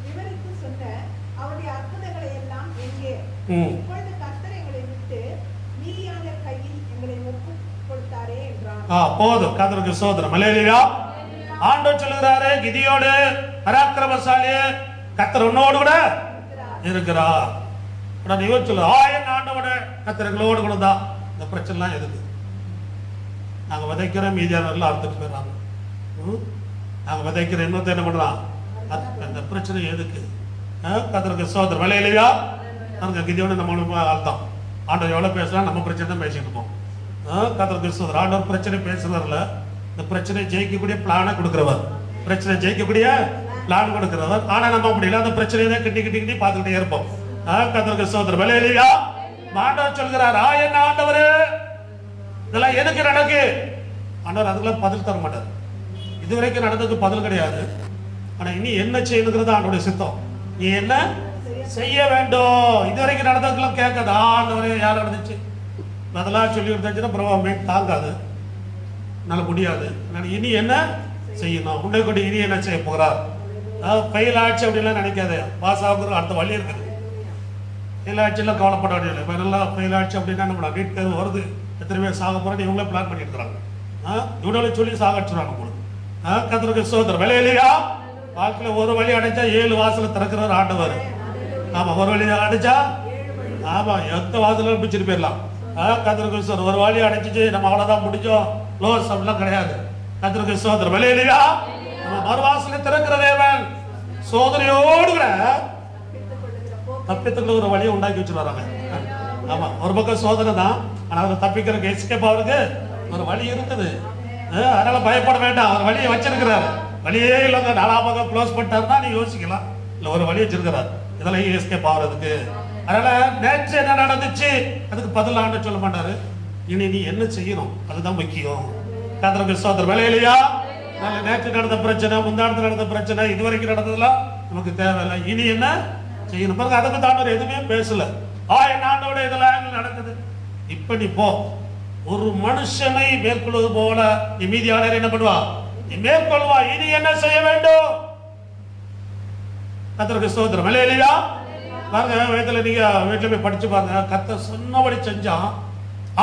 விவரித்து சொன்ன அவருடைய அற்புதங்களை எல்லாம் எங்கே? இப்பொழுது கர்த்தர் எங்களை விட்டு மீதியானர் கையில் எங்களை ஒப்பு கொடுத்தாரே என்றார். போதும். கர்த்தருக்கு ஸ்தோத்திரம். அல்லேலூயா. ஆண்டவர் சொல்லுகிறாரு, கிதியோடு பராக்கிரமசாலி, கர்த்தர் உன்னோடு கூட இருக்கிறார். இவர் சொல்லு, என் ஆண்டவனே, கர்த்தர் எங்களோடு கூட தான். இந்த பிரச்சனைலாம் எதுக்கு? நாங்க விதைக்கிற மீதியானவர்கள் அறுத்துட்டு போயிடறாங்க. நாங்க விதைக்கிற இன்னொருத்த என்ன பண்றான்? இந்த பிரச்சனை எதுக்கு? கர்த்தருக்கு ஸ்தோத்திரம். அல்லேலூயா. நமக்கு கிதியோடு நம்ம அர்த்தம். ஆண்டவர் எவ்வளவு பேசலாம், நம்ம பிரச்சனை தான் பேசிட்டு இருப்போம். கர்த்தருக்கு ஸ்தோத்திரம். ஆண்டவர் பிரச்சனை பேசுறதுல இந்த பிரச்சனை ஜெயிக்கக்கூடிய பிளானை கொடுக்கிறவர், பிரச்சனை ஜெயிக்கக்கூடிய பிளான் கொடுக்கிறவர். ஆனா நம்ம அப்படி இல்லை, அந்த பிரச்சனையை தான் கிட்டி பார்த்துக்கிட்டே இருப்போம். கர்த்தருக்கு ஸ்தோத்திரம். அல்லேலூயா. ஆண்டவர் சொல்கிறார், என்ன ஆண்டவரே, இதெல்லாம் எதுக்கு நடக்கு? ஆண்டவர் அதுக்கெல்லாம் பதில் தர மாட்டார். இதுவரைக்கும் நடந்ததுக்கு பதில் கிடையாது. ஆனா இனி என்ன செய்யணுங்கிறது ஆண்டோடைய சித்தம். நீ என்ன செய்ய வேண்டும்? இதுவரைக்கும் நடந்ததுக்கெல்லாம் கேட்காது. ஆண்டவரே, யார் நடந்துச்சு அதெல்லாம் சொல்லி கொடுத்தாச்சுன்னா பிரபாவம் தாங்காது, என்னால முடியாது. இனி என்ன செய்யணும்? உன்னை கொண்டு இனி என்ன செய்ய போகிறார்? ஃபெயில் ஆச்சு அப்படின்லாம் நினைக்காத. பாஸ் ஆகுற அடுத்த வழி இருக்குது. ஃபெயில் ஆச்சுலாம் கவலைப்பட வேண்டியதில்லை. இப்போ நல்லா ஃபெயில் ஆச்சு அப்படின்னா நம்ம நீட் தேர்வு வருது, எத்தனை பேர் சாக போறேன்னு இவங்களே பிளான் பண்ணி இருக்கிறாங்க. இவங்களே சொல்லி சாகடிச்சுறாங்க போது. கர்த்தருக்கு ஸ்தோத்திரம். அல்லேலூயா. வாழ்க்கையில ஒரு வழி அடைஞ்சா 7 வாசல திறக்கிறவர் ஆண்டவர். ஆமா, ஒரு வழி அடைச்சா ஆமா எந்த வாசலும் பிடிச்சிட்டு போயிடலாம். கர்த்தருக்கு ஸ்தோத்திரம். ஒரு வழி அடைச்சிச்சு நம்ம அவ்வளவுதான் முடிஞ்சோம், க்ளோஸ் அப்படிலாம் கிடையாது. கர்த்தருக்கு ஸ்தோத்திரம். அல்லேலூயா. நம்ம மறுவாசலை திறக்கிற தேவன் சோதனையோடு கூட தப்பித்துக்கு ஒரு வழியை உண்டாக்கி வச்சுருவாங்க. ஆமா, ஒரு பக்கம் சோதனை தான், ஆனா அதை தப்பிக்கிறதுக்கு எஸ்கேப் ஆகுறதுக்கு ஒரு வழி இருக்குது. அதனால பயப்பட வேண்டாம். அவர் வழியை வச்சிருக்கிறாரு. வழியே இல்லைங்க, 4 பக்கம் க்ளோஸ் பண்ணிட்டாருன்னா நீ யோசிக்கலாம். இல்லை, ஒரு வழி வச்சிருக்கிறார் இதெல்லாம் எஸ்கேப் ஆகுறதுக்கு. அதனால நேற்று என்ன நடந்துச்சு அதுக்கு பதில் ஆண்டு சொல்ல மாட்டாரு. இனி நீ என்ன செய்யணும் அதுதான் முக்கியம். கர்த்தருக்கு ஸ்தோத்திரம். அல்லேலூயா. நேற்று நடந்த பிரச்சனை, முந்தானத்து நடந்த பிரச்சனை, இதுவரைக்கும் நடந்ததெல்லாம் நமக்கு தேவையில்லை. இனி என்ன செய்யணும் பாருங்க. அதுக்கு தாண்டவர் எதுவுமே பேசல. என் ஆண்டோட இதெல்லாம் நடக்குது. இப்ப நீ போ, ஒரு மனுஷனை மேற்கொள்வது போல நீ மீதியாளர் என்ன பண்ணுவா? நீ மேற்கொள்வா. இனி என்ன செய்ய வேண்டும்? கர்த்தருக்கு ஸ்தோத்திரம். அல்லேலூயா. பாருங்க, வீட்டுல நீங்க வீட்டுல போய் படிச்சு பாருங்க. கர்த்தர் சொன்னபடி செஞ்சா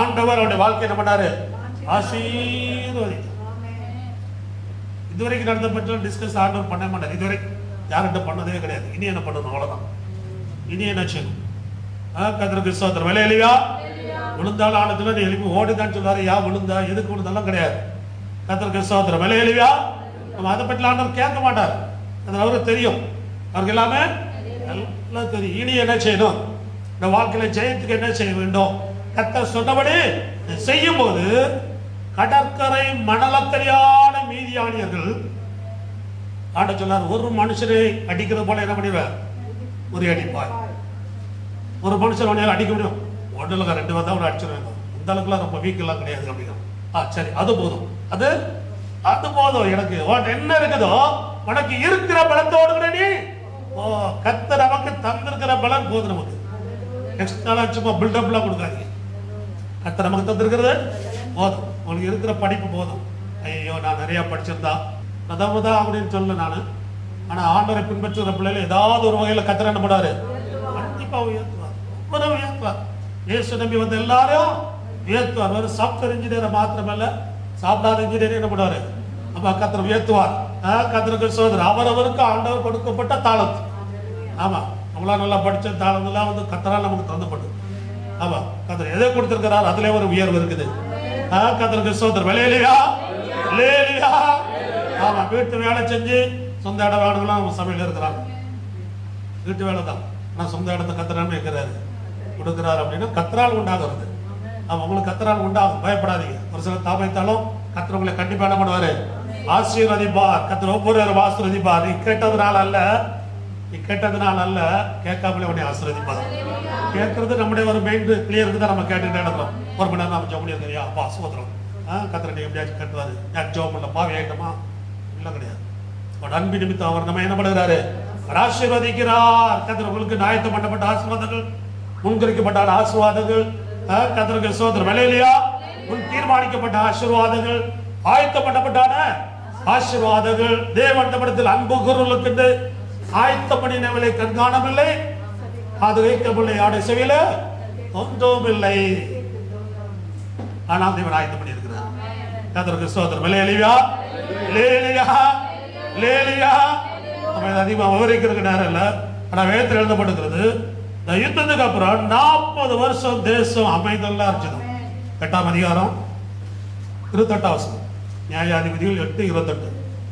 ஆண்டவர் அவருடைய வாழ்க்கை என்ன பண்ணாரு? ஆசீர்வதி. இதுவரைக்கும் நடந்த பற்றி டிஸ்கஸ் ஆண்டவர் பண்ண மாட்டார். இதுவரைக்கும் யார்கிட்ட பண்ணதே கிடையாது. இனி என்ன பண்ணணும்? அவ்வளவுதான். இனி என்ன செய்யணும்? கர்த்தருக்கு ஸ்தோத்திரம். அல்லேலூயா. விழுந்தாலும் ஆனதுல நீ எழுப்பி ஓடுதான்னு சொல்றாரு. விழுந்தா எதுக்கு விழுந்தாலும் கிடையாது. கர்த்தருக்கு ஸ்தோத்திரம். அல்லேலூயா. நம்ம அதை பற்றி ஆண்டவர் கேட்க மாட்டார். அது அவருக்கு தெரியும். அவருக்கு எல்லாமே எல்லாம் தெரியும். இனி என்ன செய்யணும்? இந்த வாழ்க்கையில ஜெயத்துக்கு என்ன செய்ய வேண்டும்? கர்த்தர் சொன்னபடி செய்யும் போது கடற்கரை மணலக்கரையான மீதியானியர்கள் ஆண்ட சொன்னார், ஒரு மனுஷனை அடிக்கிறது போல என்ன பண்ணிடுவார்? ஒரு அடிப்பார். ஒரு மனுஷன் அடிக்க முடியும், ஒன்றுல 2 பேர் தான் ஒரு அடிச்சிருவாங்க. இந்த அளவுக்குலாம் ரொம்ப வீக் எல்லாம் கிடையாது அப்படின்னா சரி, அது போதும். அது போதும். எனக்கு என்ன இருக்குதோ உனக்கு இருக்கிற பலத்தோடு கூட நீ கர்த்தர் நமக்கு தந்திருக்கிற பலன் போதும். நமக்கு எக்ஸ்ட்ரா சும்மா பில்டப்லாம் கொடுக்காதீங்க. கர்த்தர் நமக்கு தந்திருக்கிறது போதும். உங்களுக்கு இருக்கிற படிப்பு போதும். ஐயோ, நான் நிறைய படிச்சிருந்தா கதவுதான் அப்படின்னு சொல்லல நான். ஆனா ஆண்டவரை பின்பற்றுற பிள்ளைகள் ஏதாவது ஒரு வகையில கர்த்தர் என்ன பண்ணாரு? கண்டிப்பா உயர்த்துவார். உயர்த்துவார். இயேசு நம்பி வந்த எல்லாரும் உயர்த்துவார். ஒரு சாஃப்ட்வேர் இன்ஜினியரை மாத்திரமல்ல, சாப்பிடாத இன்ஜினியர் என்ன பண்ணுவாரு? அப்ப கர்த்தர் உயர்த்துவார். கர்த்தருக்கு சோதரர். அவரவருக்கு ஆண்டவர் கொடுக்கப்பட்ட தாளம். ஆமா, நம்மளாம் நல்லா படிச்ச தாளம் எல்லாம் கர்த்தரால் நமக்கு தந்தப்படும். ஆமா, கர்த்தர் எதை கொடுத்திருக்கிறார் அதுல ஒரு உயர்வு இருக்குது. கர்த்தருக்கு சோதரர். அல்லேலூயா. அல்லேலூயா. ஆமா, வீட்டு வேலை செஞ்சு சொந்த இடம் வேணும்லாம் நம்ம சமையல் இருக்கிறாங்க. வீட்டு வேலை தான், ஆனால் சொந்த இடத்த கத்துறான்னு இருக்கிறாரு கொடுக்குறாரு அப்படின்னா கத்தரால் உண்டாகிறது. ஆமா, உங்களுக்கு கத்தரால் உண்டாகும், பயப்படாதீங்க. ஒரு சில தாபைத்தாலும் கத்தர் உங்களை கண்டிப்பா என்ன பண்ணுவாரு, ஆசீர்வதிப்பார். கத்தர் ஒவ்வொரு ஆசீர்வதிப்பார். நீ கேட்டதுனால அல்ல, நீ கேட்டதுனால அல்ல, கேட்காமலே உடனே ஆசீர்வதிப்பார். கேட்கறது நம்முடைய ஒரு மைண்ட் கிளியருக்கு தான் நம்ம கேட்டுக்கிட்டே நடக்கிறோம். ஒரு மணி நேரம் நம்ம ஜெபம் பண்ணியிருக்கோம், அப்பா சோதரம் கத்தரை நீ எப்படியாச்சும் கட்டுவாரு, யார் ஜெபம் பண்ணல பாவி ஆயிட்டமா இல்லை கிடையாது. அவன் அன்பு நிமித்தம் அவர் நம்ம என்ன பண்ணுகிறாரு, ஆசீர்வதிக்கிறார். கத்தர் உங்களுக்கு ஆயத்தம் பண்ணப்பட்ட ஆசீர்வாதங்கள், முன்குறிக்கப்பட்ட ஆசீர்வாதங்கள், கத்தருக்கு சோதரம் அல்லேலூயா. முன் தீர்மானிக்கப்பட்ட ஆசீர்வாதங்கள், ஆயத்தம் பண்ணப்பட்டான ஆசீர்வாதங்கள். தேவன் நம்மிடத்தில் அன்பு கூறுவதற்கு ஆயத்தம் பண்ணினவளை கண்காணவில்லை, அது வைக்கவில்லை, ஆடை செவியில ஒன்றும் இல்லை. ஆனால் தேவன் ஆயத்தம் பண்ணி இருக்கிறார். கர்த்தருக்கு ஸ்தோத்திரம். அல்லேலூயா, அல்லேலூயா, அல்லேலூயா. நம்ம அதிகமாக விவரிக்கிறதுக்கு நேரம் இல்லை. ஆனால் வேதத்தில் எழுதப்பட்டிருக்கிறது, இந்த யுத்தத்துக்கு அப்புறம் 40 வருஷம் தேசம் அமைதலா இருந்துச்சு. 8ஆம் அதிகாரம் 28ஆம் வசனம், நியாயாதிபதிகள் 8:28.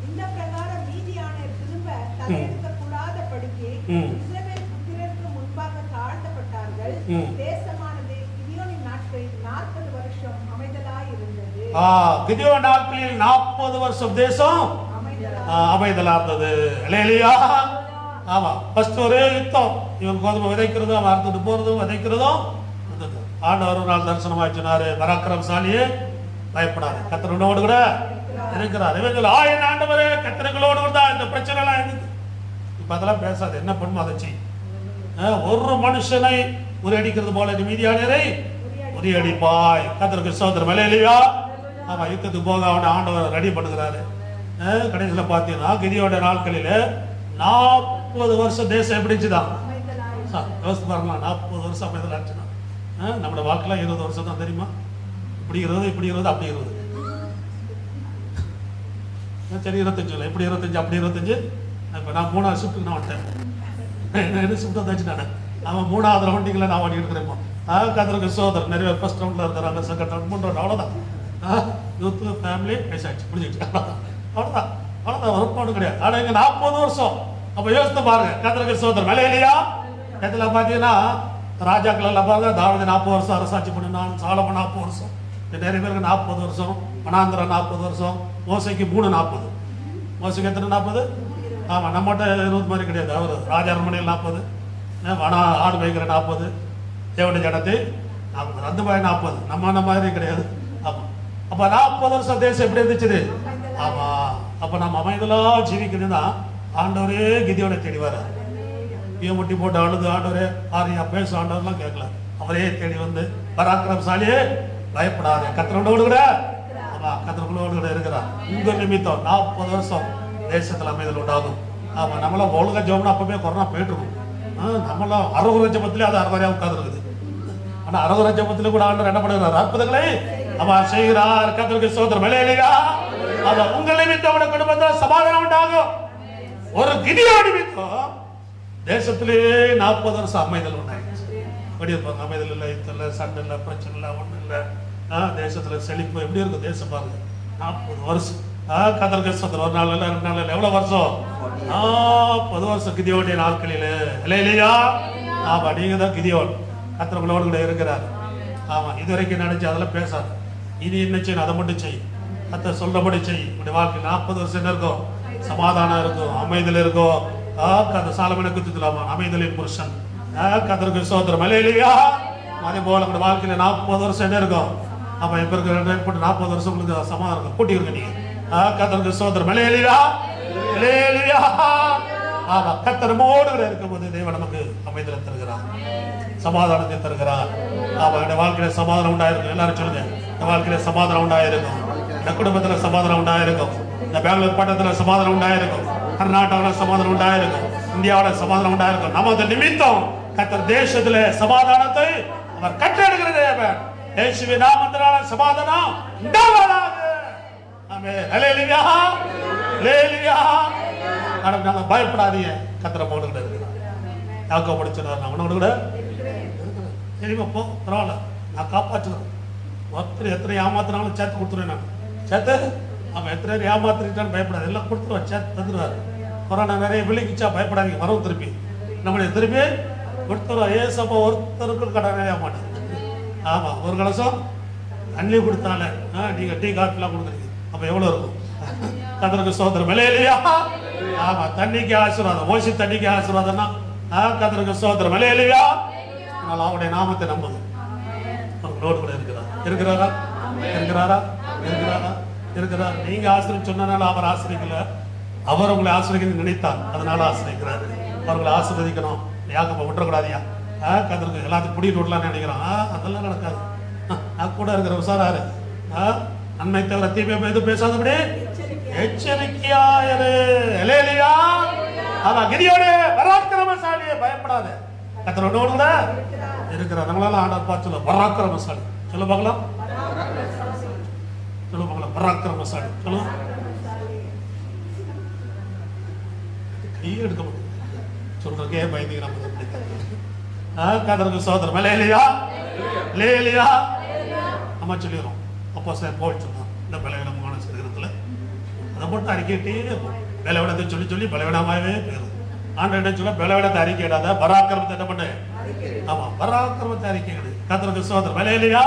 இந்த பிரகாரம் மீதியானோர் திரும்ப தலையெடுக்கக்கூடாதபடிக்கு இஸ்ரவேல் புத்திரருக்கு முன்பாக தாழ்த்தப்பட்டார்கள். தேசமானது கிதியோனின் நாட்களில் 40 வருஷம் அமைதலாய் இருந்தது. கிதியோன் நாட்களில் 40 வருஷம் தேசம் அமைதலா இருந்தது. அல்லேலூயா. ஆமா, ஃபர்ஸ்ட் ஒரே யுத்தம். இவன் கோதுமை விதைக்கிறதும் அவன் அறுத்துட்டு போறதும் விதைக்கிறதும். ஆண்டவர் ஒரு நாள் தரிசனமாய் சொன்னாரு, பராக்கிரமசாலியே பயப்படாது, கர்த்தரோடு கூட இருக்கிறார். இவங்க 1000 ஆண்டவரே கர்த்தர்களோடு கூட இந்த பிரச்சனை எல்லாம் இருந்தது. இப்ப அதெல்லாம் பேசாது, என்ன பண்ணும் அதை செய். ஒரு மனுஷனை உரியடிக்கிறது போல மீதியானரை உரியடிப்பாய். கர்த்தருக்கு ஸ்தோத்திரம். அல்லேலூயா. ஆமா, யுத்தத்துக்கு போக அவனை ஆண்டவர் ரெடி பண்ணுகிறாரு. கடைசியில் பார்த்தீங்கன்னா கிதியோட நாட்களில 40 வருஷம் தேசம் எப்படி இருந்துச்சுதான் யோசித்து பாருங்களா. 40 வருஷம் அமைதல் ஆச்சுன்னா நம்மளோட வாக்கெல்லாம் 20 வருஷம் தான் தெரியுமா. இப்படி 20, இப்படி 20, அப்படி 20. சரி 25 இல்லை, இப்படி 25, அப்படி 25. இப்போ நான் 3ஆவது ஷிஃப்ட்டுக்கு நான் வந்துட்டேன். என்ன ஷிஃப்ட் வந்தாச்சு நான். அவன் 3ஆவது ரவுண்டிங்கில் நான் ஓடி இருக்கிறேன். கர்த்தருக்கு ஸ்தோத்திரம். நிறைய ஃபர்ஸ்ட் ரவுண்டில் இருக்கிறாங்க, செகண்ட் ரவுண்ட், 3 ரவுண்ட். அவ்வளோதான். யூத்து ஃபேமிலி பேசாச்சு, முடிஞ்சிச்சு. அவ்வளோதான், அவ்வளோதான், ஒர்க் கிடையாது. ஆனால் இங்கே 40 வருஷம். அப்போ யோசித்து பாருங்க. கர்த்தருக்கு ஸ்தோத்திரம். அல்லேலூயா. இதில் பார்த்தீங்கன்னா ராஜாக்கள் எல்லாம் பாருங்க, தாவீது 40 வருஷம் அரசாட்சி பண்ணினான், சாலமோன் 40 வருஷம், நிறைய பேருக்கு 40 வருஷம், வனாந்திரம் 40 வருஷம், மோசைக்கு 3:40. மோசைக்கு எத்தனை 40? ஆமாம், நம்மகிட்ட 20 மாதிரி கிடையாது. அவர் ராஜா அரண்மனையில் 40, ஆடு மேய்க்கிற 40, தேவனுடைய ஜனத்தை 40, அந்த மாதிரி 40. நம்ம மாதிரி கிடையாது. ஆமாம், அப்போ 40 வருஷம் தேசம் எப்படி இருந்துச்சு. ஆமாம், அப்போ நம்ம அமைதலாக ஜீவிக்கிறதுனா ஆண்டவரே கிதியோனை தேடி வர முட்டி போட்டு அழுது ஆண்டவரே ஆரியா பேச ஆண்டவர்லாம் கேட்கல. அவரே தேடி வந்து பராக்கிரமசாலியே பயப்படாது, கர்த்தரோடு கூட. ஆமா, கர்த்தரோடு கூட இருக்கிறார். உங்க நிமித்தம் 40 வருஷம் தேசத்தில் அமைதல் உண்டாகும். ஆமா, நம்மளாம் ஒழுங்கா ஜோம்னா அப்பவே கொரோனா போயிட்டு இருக்கும். நம்மளாம் 60 ஜபத்திலே அது 60 உட்கார்ந்து இருக்குது. ஆனா 60 ஜபத்திலே கூட ஆண்டவர் என்ன பண்ணுறாரு, அற்புதங்களை ஆமா செய்கிறார். கர்த்தருக்கு ஸ்தோத்திரம். அல்லேலூயா. ஆமா, உங்க நிமித்தம் உங்க குடும்பத்தில் சமாதானம் உண்டாகும். ஒரு கிதியோன் நிமித்தம் தேசத்திலே 40 வருஷம் அமைதல் உண்டாயிடுச்சு. எப்படி இருப்பாங்க, அமைதல் இல்லை, இல்லை, சண்டை இல்லை, பிரச்சனை இல்லை, ஒன்றும் இல்லை. தேசத்துல செழிப்பு எப்படி இருக்கும் தேசம் பாருங்க. 40 வருஷம். கர்த்தருக்கு ஸ்தோத்திரம். ஒரு நாள் இல்லை, 2 நாள் இல்லை, எவ்வளவு வருஷம்? 40 வருஷம் கிதியோனுடைய நாட்களில். அல்லேலூயா. ஆமா, நீங்க தான் கிதியோன். கர்த்தர் உங்களோடு கூட இருக்கிறார். ஆமா, இதுவரைக்கும் நினைச்சு அதெல்லாம் பேசாது. இனி என்ன செய்யணும் அதை மட்டும் செய். கர்த்தர் சொல்றபடி செய். உங்களுடைய வாழ்க்கை 40 வருஷம் என்ன இருக்கும்? சமாதானம் இருக்கும், அமைதல் இருக்கும். சாலமோனை குறித்துலாமா, அமைதலின் புருஷன். கர்த்தருக்கு ஸ்தோத்திரம். அல்லேலூயா. அதே போல உங்களுடைய வாழ்க்கையில 40 வருஷம் என்ன இருக்கும்? அப்ப இப்ப இருக்க 40 வருஷம் உங்களுக்கு சமாதானம் இருக்கும், கூட்டி இருக்க நீங்க. கர்த்தருக்கு ஸ்தோத்திரம். அல்லேலூயா, அல்லேலூயா. ஆமா, கர்த்தர் நம்மோடு கூட இருக்கும்போது தேவன் நமக்கு அமைதலை தருகிறார், சமாதானத்தை தருகிறார். ஆமா, இந்த வாழ்க்கையில சமாதானம் உண்டாயிருக்கும். எல்லாரும் சொல்லுங்க, இந்த வாழ்க்கையில சமாதானம் உண்டாயிருக்கும், இந்த குடும்பத்துல சமாதானம் உண்டாயிருக்கும், இந்த பெங்களூர் பட்டணத்துல சமாதானம் உண்டாயிருக்கும், கர்நாடகாவில் சமாதானம் உண்டாயிருக்கும், இந்தியாவில் சமாதானம் உண்டாயிருக்கும். நமது நிமித்தம் கர்த்தர் தேசத்துல சமாதானத்தை அவர் கட்டளையிடுகிற தேவன். இயேசுவின் நாமத்தினால சமாதானம் உண்டாவதாக. ஆமென். அல்லேலூயா, அல்லேலூயா. நாம பயப்படாதீங்க, கர்த்தர் நம்மோடு கூட இருக்கிறார். யாக்கோபு படிச்சார், நான் உன்னோடு கூட தெரியுமா, போ, பரவாயில்ல, நான் காப்பாற்றுறேன். ஒருத்தர் எத்தனை ஏமாத்தினாலும் சேர்த்து கொடுத்துருவேன். நான் சேர்த்து அவன் எத்தனை பேர் ஏமாத்திட்டான்னு பயப்படாது, எல்லாம் கொடுத்துட்டு வச்சா தந்துடுவார். கொரோனா நிறைய விழிக்கிச்சா பயப்படாதீங்க, வரும் திருப்பி நம்மளை திருப்பி கொடுத்துருவோம். ஏசப்பா ஒருத்தருக்கு கடனே மாட்டார். ஆமாம், ஒரு கலசம் தண்ணி கொடுத்தால நீங்கள் டீ காஃபிலாம் கொடுக்குறீங்க, அப்போ எவ்வளோ இருக்கும்? கர்த்தருக்கு ஸ்தோத்திரம். ஹல்லேலூயா. ஆமாம், தண்ணிக்கு ஆசீர்வாதம், ஓசி தண்ணிக்கு ஆசீர்வாதம்னா கர்த்தருக்கு ஸ்தோத்திரம். ஹல்லேலூயா. அதனால் அவருடைய நாமத்தை நம்புது. அவங்களோடு கூட இருக்கிறாரா? இருக்கிறார். நீங்க ஆசிரியர் சொன்னனால அவர் ஆசிரியக்கல, அவர் உங்களை ஆசிரியக்க நினைத்தார், அதனால ஆசிரியக்கிறாரு. அவர்களை ஆசீர்வதிக்கணும், யாக்கப்ப விட்டுறக்கூடாதியா. கர்த்தருக்கு எல்லாத்தையும் பிடிட்டு விடலான்னு நினைக்கிறான். அதெல்லாம் நடக்காது. கூட இருக்கிற உசாராரு, நன்மை தவிர தீமை எதுவும் பேசாதபடி எச்சரிக்கையாயிரு. ஹல்லேலூயா. ஆமா, கிதியோனே பராக்கிரமசாலியே பயப்படாத, கர்த்தரோடு கூட இருக்கிறார். நம்மளால ஆண்டவர் பார்த்து சொல்ல பராக்கிரமசாலி சொல்ல பார்க்கலாம், சொல்ல பார்க்கலாம். பராக்கிரமசாலி சொல்லுங்க. கையை எடுக்க முடியும் சொல்றதுக்கே பயந்துங்க நம்ம. கர்த்தருக்கு ஸ்தோத்திரம். ஹல்லேலூயா. ஹல்லேலூயா. நம்ம சொல்லிடுறோம். அப்போ சார் போல் சொன்னான், இந்த பலவீனமான சரீரத்தில் அதை மட்டும் அறிக்கையிட்டே இருக்கும். பலவீனத்தை சொல்லி சொல்லி பலவீனமாகவே போயிடும். ஆண்டவன் சொல்ல பலவீனத்தை அறிக்கையிடாத, பராக்கிரமத்தை என்ன பண்ணு. ஆமாம், பராக்கிரமத்தை அறிக்கையிடு. கர்த்தருக்கு ஸ்தோத்திரம். ஹல்லேலூயா.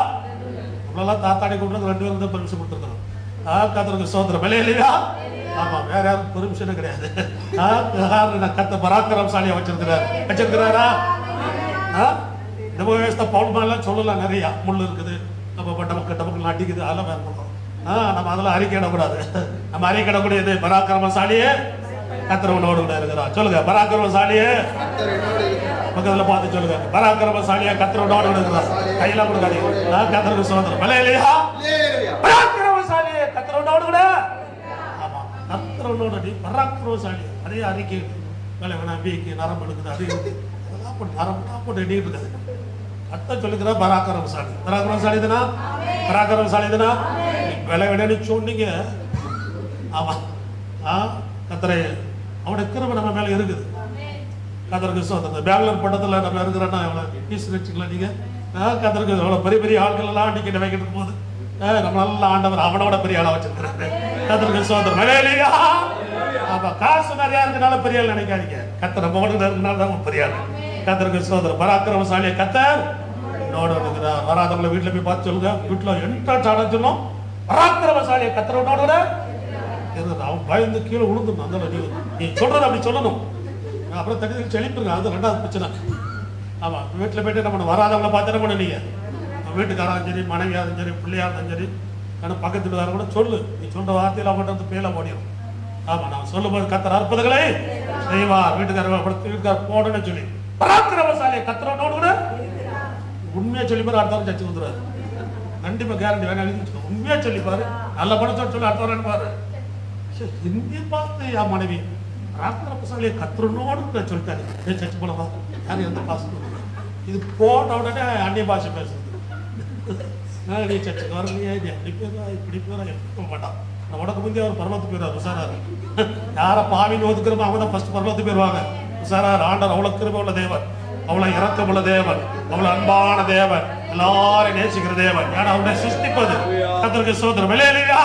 நம்மளெல்லாம் தாத்தாடி கூப்பிட்டு 2 பேரும் தான் பெர்மிஷன் கொடுத்துருக்கோம். கர்த்தருக்கு ஸ்தோத்திரம். ஹல்லேலூயா. ஆமாம், வேற யாரும் பெர்மிஷனும் கிடையாது. கர்த்தர் பராக்கிரமசாலியா வச்சிருக்கிறாரா? இந்த விவசாய பவுல்மாலாம் சொல்லலாம், நிறையா முள் இருக்குது, நம்ம டபக்கு அடிக்குது, அதெல்லாம் வேற பண்ணுறோம். நம்ம அதெல்லாம் அறிக்கையிடக்கூடாது. நம்ம அறிக்கையிடக்கூடியது பராக்கிரமசாலியே கர்த்தரோடு கூட இருக்கிறார். சொல்லுங்க, பராக்கிரமசாலியே பக்கத்தில் பார்த்து சொல்லுங்க, பராக்கிரமசாலியா கர்த்தரோடு கூட இருக்கிறார். கையெல்லாம் கொடுக்காதீங்க. கர்த்தருக்கு ஸ்தோத்திரம். ஹல்லேலூயா. பராக்கிரமசாலியே கர்த்தரோடு கூட. ஆமா, கர்த்தரோடு நீ பராக்கிரமசாலி. அதே அறிக்கை வேலை வேணா வீக்கு நரம்பு எடுக்குது, அது அதெல்லாம் போட்டு நரம்பு போட்டு எண்ணிட்டு இருக்காது. கர்த்தர் சொல்லுகிற பராக்கிரமசாலி. பராக்கிரமசாலி தானா? பராக்கிரமசாலி தானா? விலை விடன்னு சொன்னீங்க. ஆமா, கர்த்தரை அவனுடைய கிருபை நம்ம மேல இருக்குது. கர்த்தருக்கு ஸ்தோத்திரம். பெங்களூர் பட்டத்தில் நம்ம இருக்கிறோன்னா எவ்வளோ பீஸ் வச்சுக்கலாம் நீங்க. கர்த்தருக்கு எவ்வளோ பெரிய பெரிய ஆட்கள் எல்லாம் டிக்கெட் வைக்கிட்டு போது நம்ம நல்லா ஆண்டவர் அவனோட பெரிய ஆளா வச்சிருக்கிறாரு. கர்த்தருக்கு ஸ்தோத்திரம். ஹல்லேலூயா. ஆமா, காசு நிறையா இருக்கனால பெரிய ஆள் நினைக்காதீங்க. கர்த்தர் நம்ம இருக்கனால தான் பெரிய ஆள். கர்த்தருக்கு ஸ்தோத்திரம். பராக்கிரமசாலியா கர்த்தர் நோட இருக்கிறார். வராதவங்களை வீட்டில் போய் பார்த்து சொல்லுங்க, வீட்டில் என்ட்ரன்ஸ் ஆட சொல்லும் பராக்கிரமசாலியா கர்த்தரோட அவன் பயந்து கீழே விழுந்துடும். அந்த நீ சொல்றது அப்படி சொல்லணும். அப்புறம் தண்ணி செழிப்புங்க, அது 2வது பிரச்சனை. ஆமா, வீட்டில் போயிட்டு நம்ம வராதவங்களை பார்த்து என்ன பண்ண நீங்க, வீட்டுக்காராலும் சரி, மனைவியாரும் சரி, பிள்ளையா இருந்தாலும் சரி, ஆனால் பக்கத்து வீட்டுக்காரங்க கூட சொல்லு. நீ சொல்ற வார்த்தையில் அவங்கள்ட்ட வந்து பேல ஓடிடும். ஆமா, நான் சொல்லும் போது கர்த்தர் அற்புதங்களை செய்வார். வீட்டுக்காரர் போடணும்னு சொல்லி பராக்கிரமசாலியை கர்த்தரோடு கூட உண்மையா சொல்லிப்பாரு. அடுத்தவரை சர்ச்சை வந்துடுவாரு. கண்டிப்பா கேரண்டி வேணா எழுதி உண்மையா சொல்லிப்பாரு. நல்ல பணத்தோடு சொல்லி அடுத்தவரை பாரு. ஹிந்தி பார்த்து என் மனைவி பராக்கிரமசாலியை கர்த்தரோடு சொல்லிட்டாரு. சர்ச்சை போலவா யாரும் எந்த பாசம் இது போன உடனே அந்நிய பாஷை பேசுறது. நீ சர்ச்சைக்கு வரலையே, நீ அப்படி போயிடா இப்படி போயிடா எப்படி மாட்டான். உனக்கு முந்தைய அவர் பரலோகத்துக்கு போயிடுவார். உசாராரு. யாரை பாவின்னு ஒதுக்குறமோ அவங்க தான் ஃபர்ஸ்ட் பரலோகத்துக்கு போயிடுவாங்க. உசாராரு. ஆண்டவர் அவ்வளோ கிருபை உள்ள தேவன், அவ்வளோ இரக்கம் உள்ள தேவன், அவ்வளோ அன்பான தேவன், எல்லாரையும் நேசிக்கிற தேவன். ஏன்னா அவனை சிருஷ்டிப்பது. கர்த்தருக்கு ஸ்தோத்திரம். ஹல்லேலூயா.